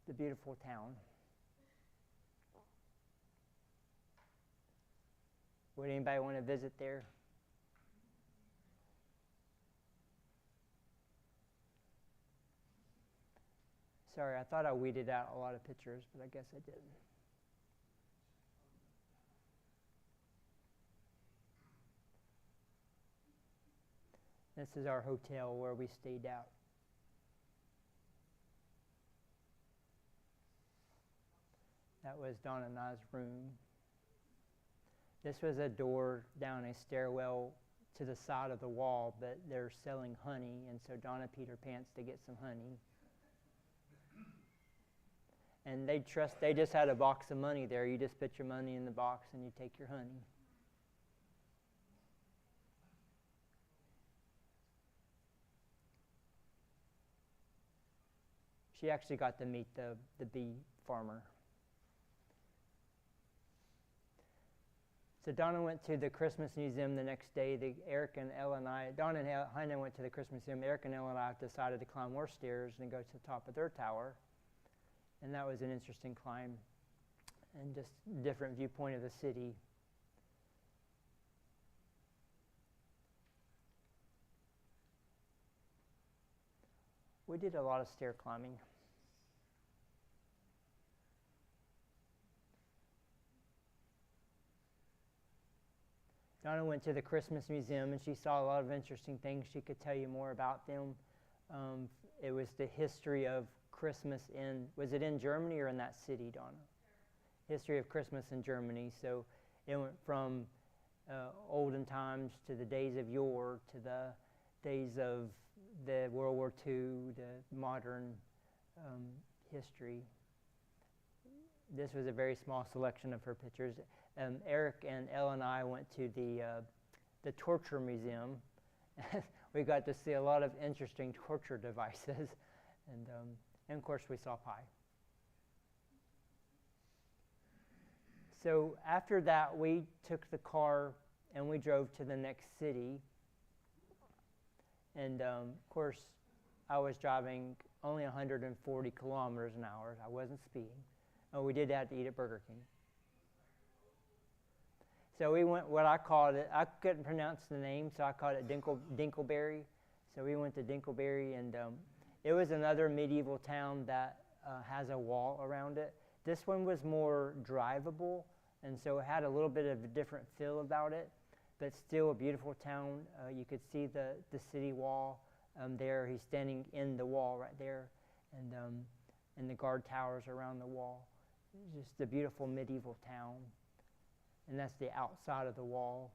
The beautiful town. Would anybody want to visit there? Sorry, I thought I weeded out a lot of pictures, but I guess I didn't. This is our hotel where we stayed out. That was Donna and I's room. This was a door down a stairwell to the side of the wall, but they're selling honey, and so Donna peed her pants to get some honey. And they just had a box of money there. You just put your money in the box and you take your honey. She actually got to meet the bee farmer. So Donna went to the Christmas Museum the next day. Donna and Hannah went to the Christmas Museum. Eric and Elle and I decided to climb more stairs and go to the top of their tower. And that was an interesting climb and just different viewpoint of the city. We did a lot of stair climbing. Donna went to the Christmas Museum and she saw a lot of interesting things. She could tell you more about them. It was the history of Christmas was it in Germany or in that city, Donna? History of Christmas in Germany. So it went from olden times to the days of yore to the days of the World War II, the modern history. This was a very small selection of her pictures. Eric and Elle and I went to the Torture Museum. We got to see a lot of interesting torture devices, and of course we saw pie. So after that, we took the car and we drove to the next city. And of course, I was driving only 140 kilometers an hour. I wasn't speeding. Oh, we did have to eat at Burger King. So we went, what I called it, I couldn't pronounce the name, so I called it Dinkleberry. So we went to Dinkleberry, and it was another medieval town that has a wall around it. This one was more drivable, and so it had a little bit of a different feel about it, but still a beautiful town. You could see the city wall there. He's standing in the wall right there, and the guard towers around the wall. Just a beautiful medieval town. And that's the outside of the wall.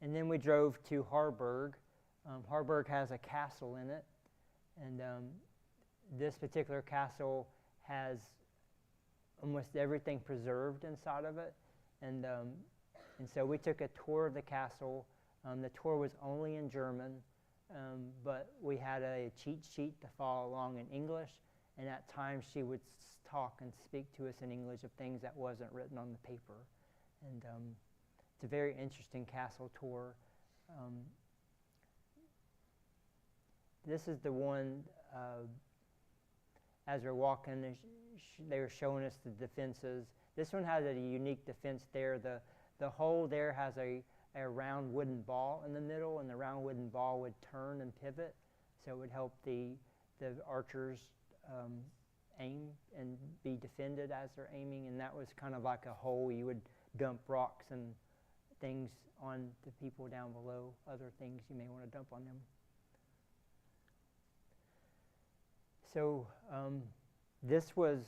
And then we drove to Harburg. Harburg has a castle in it, and this particular castle has almost everything preserved inside of it. And so we took a tour of the castle. The tour was only in German, but we had a cheat sheet to follow along in English. And at times she would talk and speak to us in English of things that wasn't written on the paper. And it's a very interesting castle tour. This is the one, as we're walking, they were showing us the defenses. This one has a unique defense there. The hole there has a round wooden ball in the middle, and the round wooden ball would turn and pivot, so it would help the archers aim and be defended as they're aiming. And that was kind of like a hole. You would dump rocks and things on the people down below, other things you may want to dump on them. So this was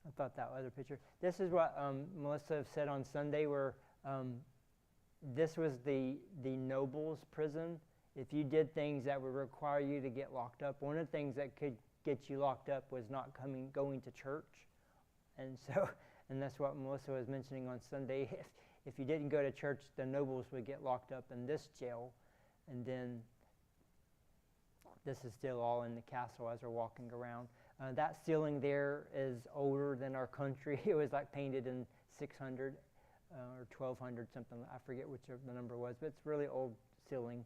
I thought that other picture. This is what Melissa said on Sunday, where this was the nobles' prison. If you did things that would require you to get locked up, one of the things that could get you locked up was not going to church. And so, and that's what Melissa was mentioning on Sunday. If you didn't go to church, the nobles would get locked up in this jail. And then this is still all in the castle as we're walking around. That ceiling there is older than our country. It was like painted in 600 or 1200 something. I forget which the number was, but it's really old ceiling.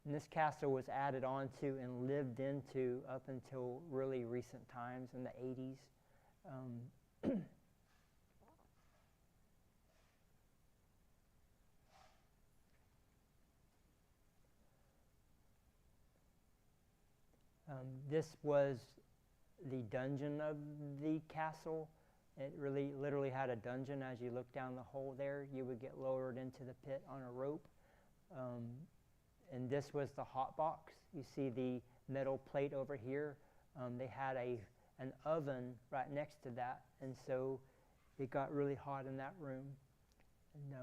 And this castle was added on to and lived into up until really recent times in the 80s. This was the dungeon of the castle. It really literally had a dungeon. As you look down the hole there, you would get lowered into the pit on a rope. And this was the hot box. You see the metal plate over here. They had an oven right next to that, and so it got really hot in that room. And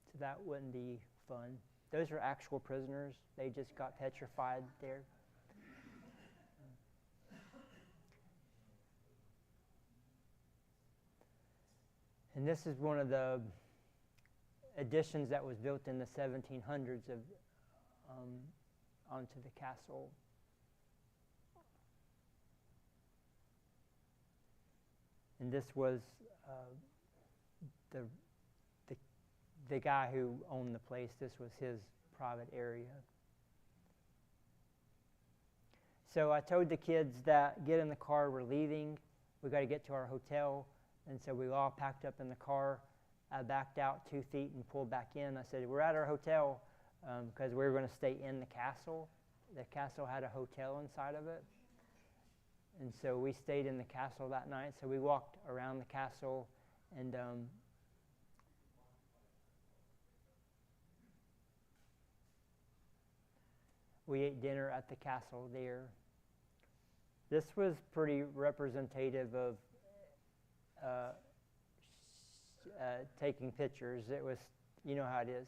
so that wouldn't be fun. Those are actual prisoners. They just got petrified there. And this is one of the additions that was built in the 1700s onto the castle. And this was the guy who owned the place. This was his private area. So I told the kids that get in the car, we're leaving. We got to get to our hotel. And so we all packed up in the car. I backed out 2 feet and pulled back in. I said, we're at our hotel because we were going to stay in the castle. The castle had a hotel inside of it. And so we stayed in the castle that night. So we walked around the castle and we ate dinner at the castle there. This was pretty representative of taking pictures. It was, you know how it is.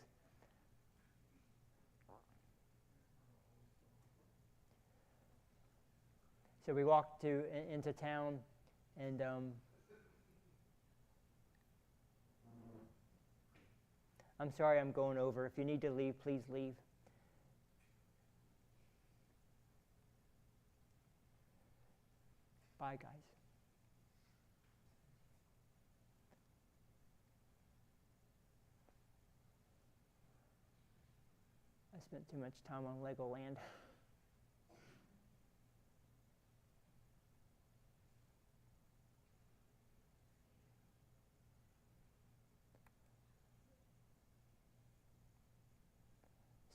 So we walked into town, and I'm sorry I'm going over. If you need to leave, please leave. Bye, guys. I spent too much time on Legoland.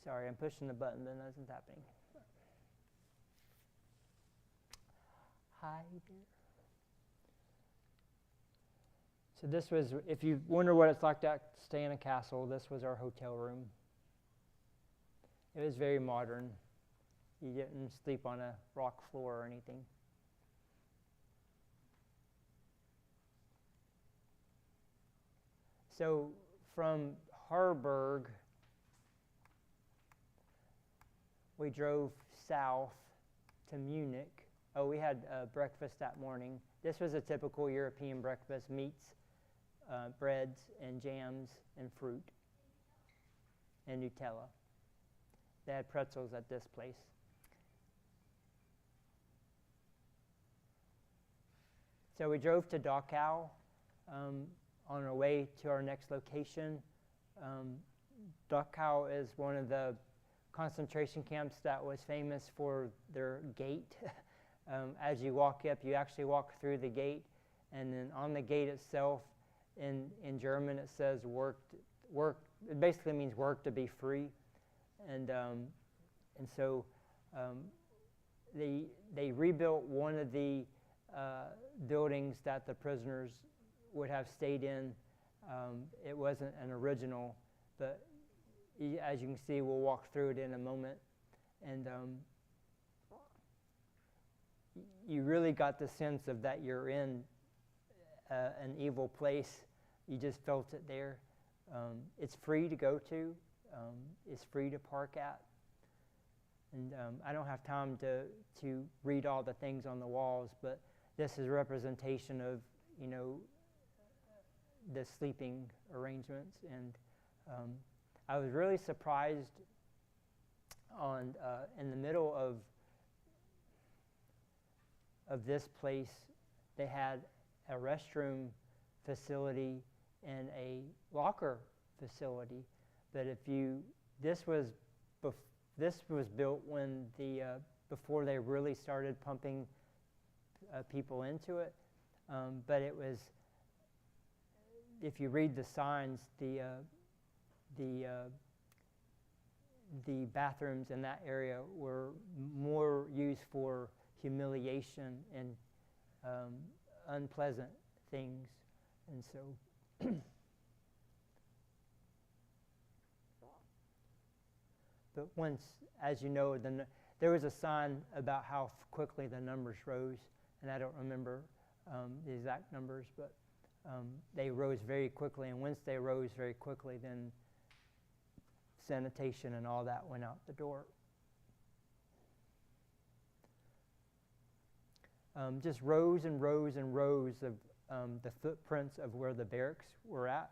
Sorry, I'm pushing the button, but nothing's happening. Hi there. So this was, if you wonder what it's like to stay in a castle, this was our hotel room. It was very modern. You didn't sleep on a rock floor or anything. So from Harburg, we drove south to Munich. Oh, we had breakfast that morning. This was a typical European breakfast: meats, breads, and jams, and fruit, and Nutella. They had pretzels at this place. So we drove to Dachau on our way to our next location. Dachau is one of the concentration camps that was famous for their gate. As you walk up, you actually walk through the gate, and then on the gate itself, in German, it says work. It basically means work to be free, and so they rebuilt one of the buildings that the prisoners would have stayed in. It wasn't an original, but as you can see, we'll walk through it in a moment, and you really got the sense of that you're in an evil place. You just felt it there. It's free to go to. It's free to park at. And I don't have time to read all the things on the walls, but this is a representation of, the sleeping arrangements. And I was really surprised in the middle of this place, they had a restroom facility and a locker facility. But this was built when before they really started pumping people into it. But it was, if you read the signs, the bathrooms in that area were more used for humiliation and unpleasant things, and so but once, as you know, there was a sign about how quickly the numbers rose, and I don't remember the exact numbers, but they rose very quickly, and once they rose very quickly, then sanitation and all that went out the door. Just rows and rows and rows the footprints of where the barracks were at.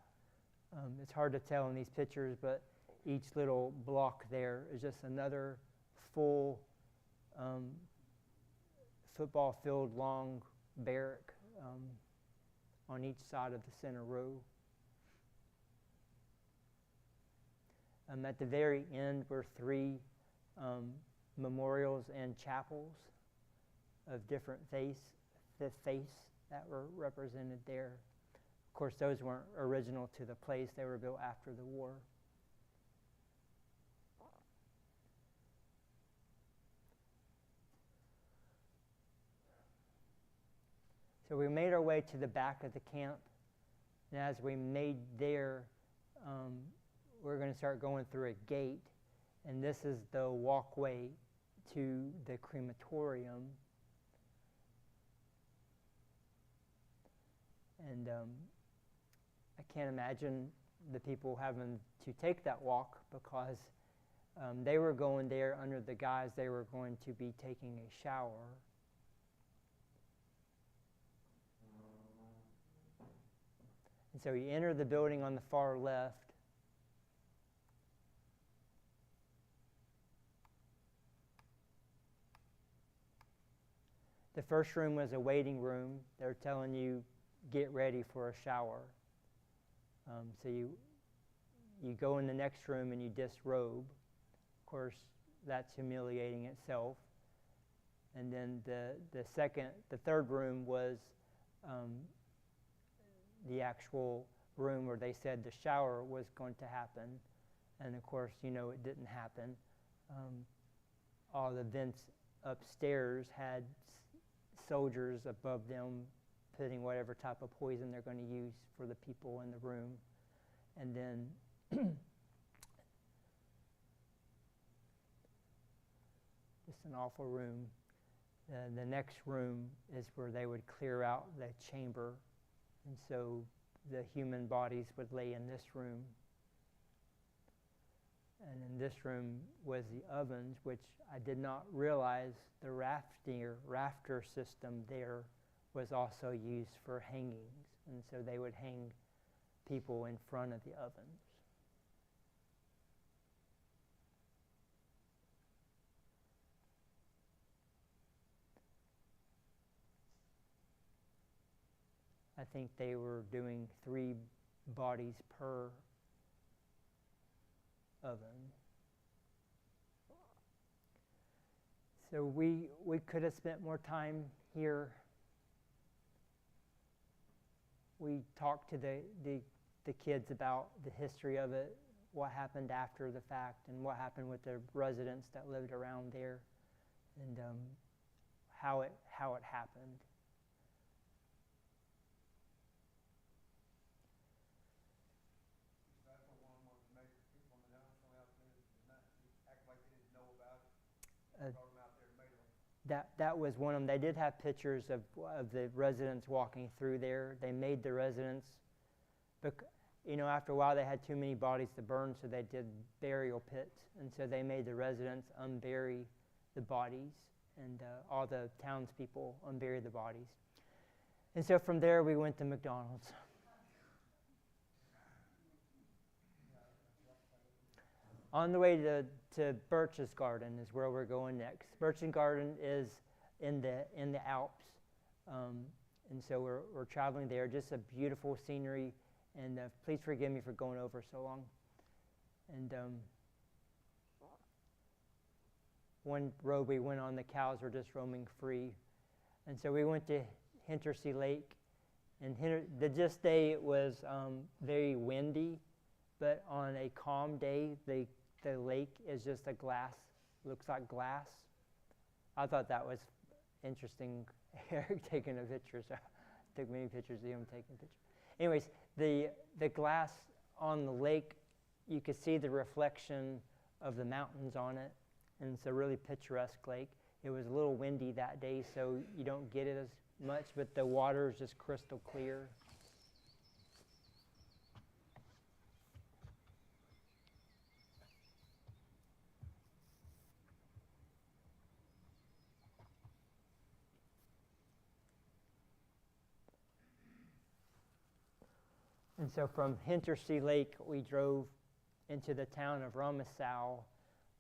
It's hard to tell in these pictures, but each little block there is just another full football field long barrack on each side of the center row. At the very end were 3 memorials and chapels of different faiths that were represented there. Of course, those weren't original to the place. They were built after the war. So we made our way to the back of the camp, and as we made there, we're going to start going through a gate, and this is the walkway to the crematorium. And I can't imagine the people having to take that walk, because they were going there under the guise they were going to be taking a shower. And so you enter the building on the far left. The first room was a waiting room. They're telling you, get ready for a shower. So you go in the next room and you disrobe. Of course, that's humiliating itself. And then the third room was the actual room where they said the shower was going to happen. And of course, it didn't happen. All the vents upstairs had soldiers above them putting whatever type of poison they're going to use for the people in the room. And then just an awful room. The next room is where they would clear out the chamber, and so the human bodies would lay in this room. And in this room was the ovens, which I did not realize the rafter system there was also used for hangings. And so they would hang people in front of the ovens. I think they were doing 3 bodies per oven. So we could have spent more time here. We talked to the kids about the history of it, what happened after the fact, and what happened with the residents that lived around there, and how it happened. That was one of them. They did have pictures of the residents walking through there. They made the residents, after a while they had too many bodies to burn, so they did burial pits, and so they made the residents unbury the bodies, and all the townspeople unbury the bodies. And so from there we went to McDonald's. On the way to Birch's Garden is where we're going next. Birch's Garden is in the Alps, and so we're traveling there. Just a beautiful scenery, and please forgive me for going over so long. And one road we went on, the cows were just roaming free, and so we went to Hintersea Lake. And this day it was very windy, but on a calm day, the lake is just looks like glass. I thought that was interesting. Eric taking a picture, so I took many pictures of him taking pictures. Anyways, the glass on the lake, you could see the reflection of the mountains on it, and it's a really picturesque lake. It was a little windy that day, so you don't get it as much, but the water is just crystal clear. And so from Hintersea Lake, we drove into the town of Romisau,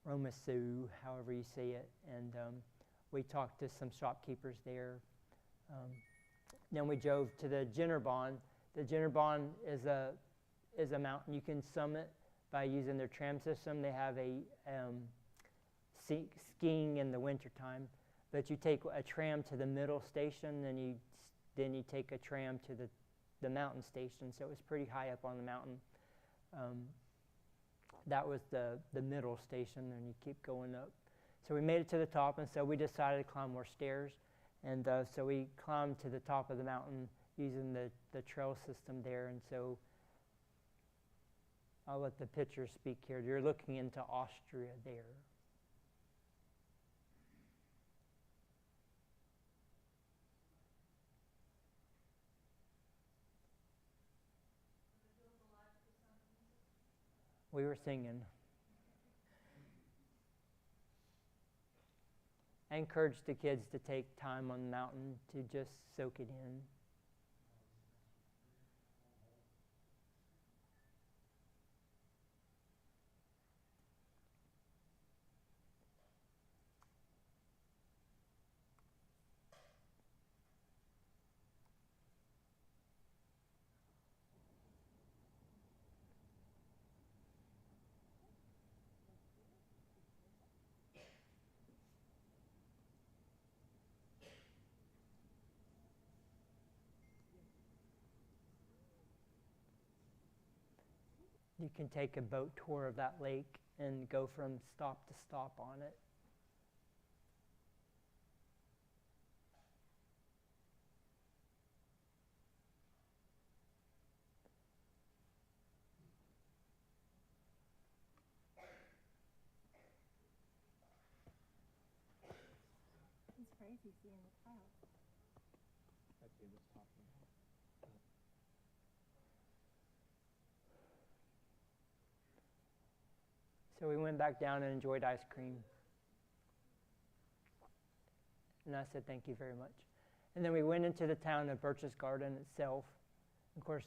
however you say it, and we talked to some shopkeepers there. Then we drove to the Jinnerbaan. The Jinnerbaan is a mountain you can summit by using their tram system. They have a skiing in the wintertime, but you take a tram to the middle station, then you take a tram to the mountain station. So it was pretty high up on the mountain. That was the middle station, and you keep going up. So we made it to the top, and so we decided to climb more stairs. And so we climbed to the top of the mountain using the trail system there. And so I'll let the picture speak here. You're looking into Austria there. We were singing. I encourage the kids to take time on the mountain to just soak it in. You can take a boat tour of that lake and go from stop to stop on it. It's crazy seeing the clouds. So we went back down and enjoyed ice cream. And I said, thank you very much. And then we went into the town of Birch's Garden itself. Of course,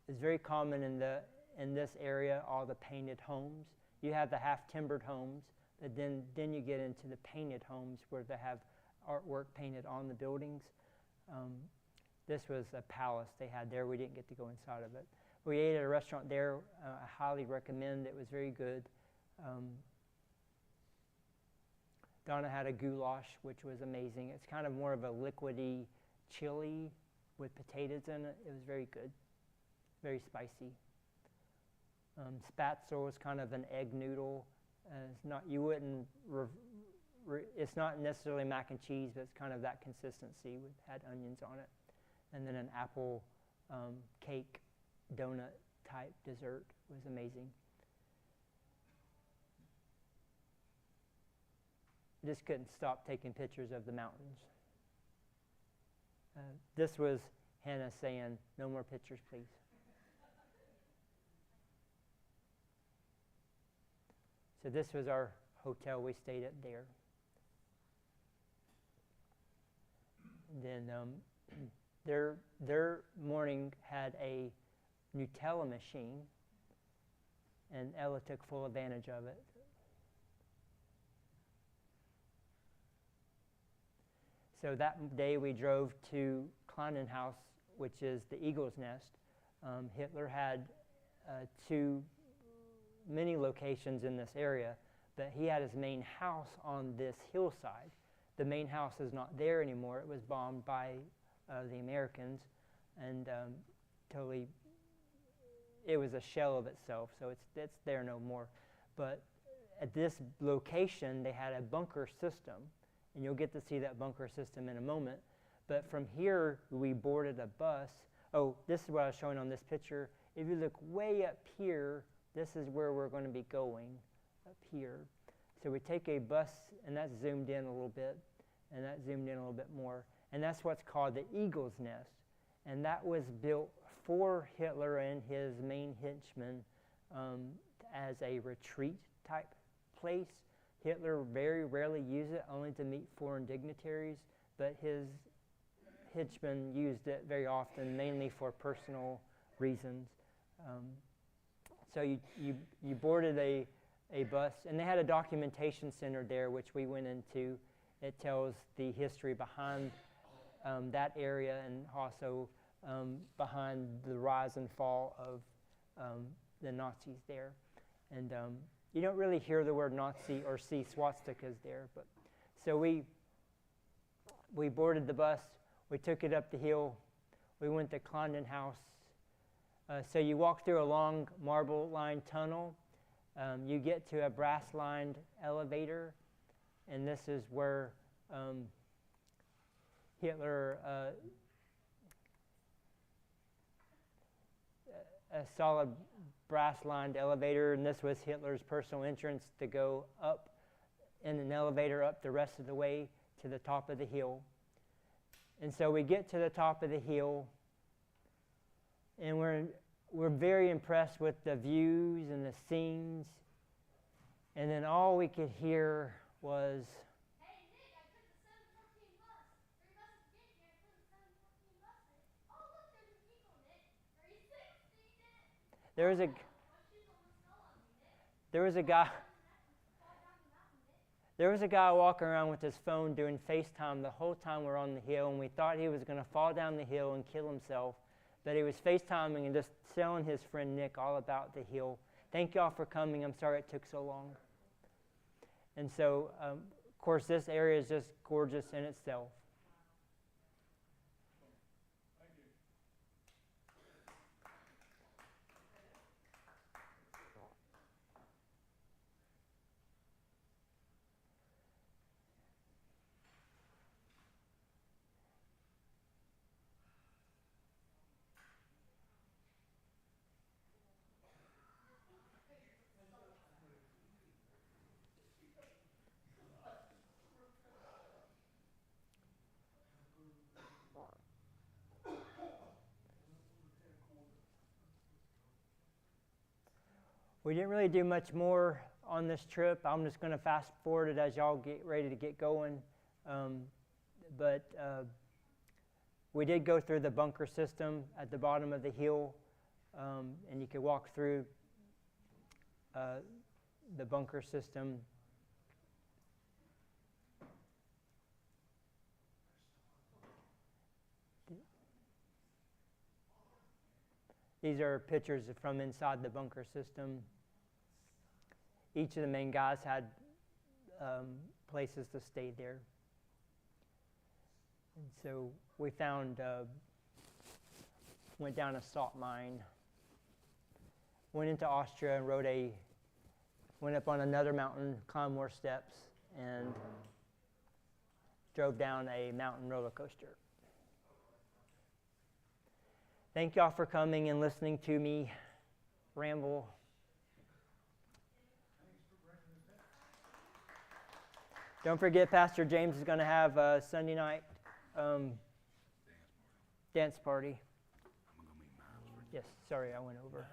it's very common in this area, all the painted homes. You have the half-timbered homes, but then you get into the painted homes where they have artwork painted on the buildings. This was a palace they had there. We didn't get to go inside of it. We ate at a restaurant there. I highly recommend. It was very good. Donna had a goulash, which was amazing. It's kind of more of a liquidy chili with potatoes in it. It was very good, very spicy. Spätzle was kind of an egg noodle. It's not it's not necessarily mac and cheese, but it's kind of that consistency. It had onions on it, and then an apple cake donut type dessert was amazing. Just couldn't stop taking pictures of the mountains. This was Hannah saying, "No more pictures, please." So this was our hotel we stayed at there. And then their morning had a Nutella machine, and Ella took full advantage of it. So that day we drove to Kleinenhaus, which is the Eagle's Nest. Hitler had many locations in this area, but he had his main house on this hillside. The main house is not there anymore. It was bombed by the Americans, and it was a shell of itself, so it's there no more. But at this location, they had a bunker system, and you'll get to see that bunker system in a moment. But from here, we boarded a bus. Oh, this is what I was showing on this picture. If you look way up here, this is where we're going to be going, up here. So we take a bus, and that's zoomed in a little bit, and that zoomed in a little bit more. And that's what's called the Eagle's Nest. And that was built for Hitler and his main henchmen as a retreat type place. Hitler very rarely used it, only to meet foreign dignitaries, but his henchmen used it very often, mainly for personal reasons. So you boarded a bus, and they had a documentation center there, which we went into. It tells the history behind that area, and also behind the rise and fall of the Nazis there. And you don't really hear the word Nazi or see swastikas there, but so we boarded the bus. We took it up the hill. We went to Clondon House. So you walk through a long marble-lined tunnel. You get to a brass-lined elevator, and this is where Hitler, a solid brass-lined elevator, and this was Hitler's personal entrance to go up in an elevator up the rest of the way to the top of the hill. And so we get to the top of the hill, and we're very impressed with the views and the scenes. And then all we could hear was, Hey, Nick, I took the 714 bus. 3 buses to get here. I put the 714 bus in. Oh, look, there's an eagle, Nick. 360, Nick. there was a My shoes almost fell on me, Nick. there was a guy Fall down the mountain, Nick. there was a guy walking around with his phone doing FaceTime the whole time we're on the hill, and we thought he was going to fall down the hill and kill himself. But he was FaceTiming and just telling his friend Nick all about the hill. Thank y'all for coming. I'm sorry it took so long. And so, of course, this area is just gorgeous in itself. We didn't really do much more on this trip. I'm just going to fast forward it as y'all get ready to get going. But we did go through the bunker system at the bottom of the hill, and you could walk through the bunker system. These are pictures from inside the bunker system. Each of the main guys had places to stay there. And so we went down a salt mine, went into Austria and went up on another mountain, climbed more steps, and drove down a mountain roller coaster. Thank y'all for coming and listening to me ramble. Don't forget, Pastor James is going to have a Sunday night dance party. Yes, sorry, I went over.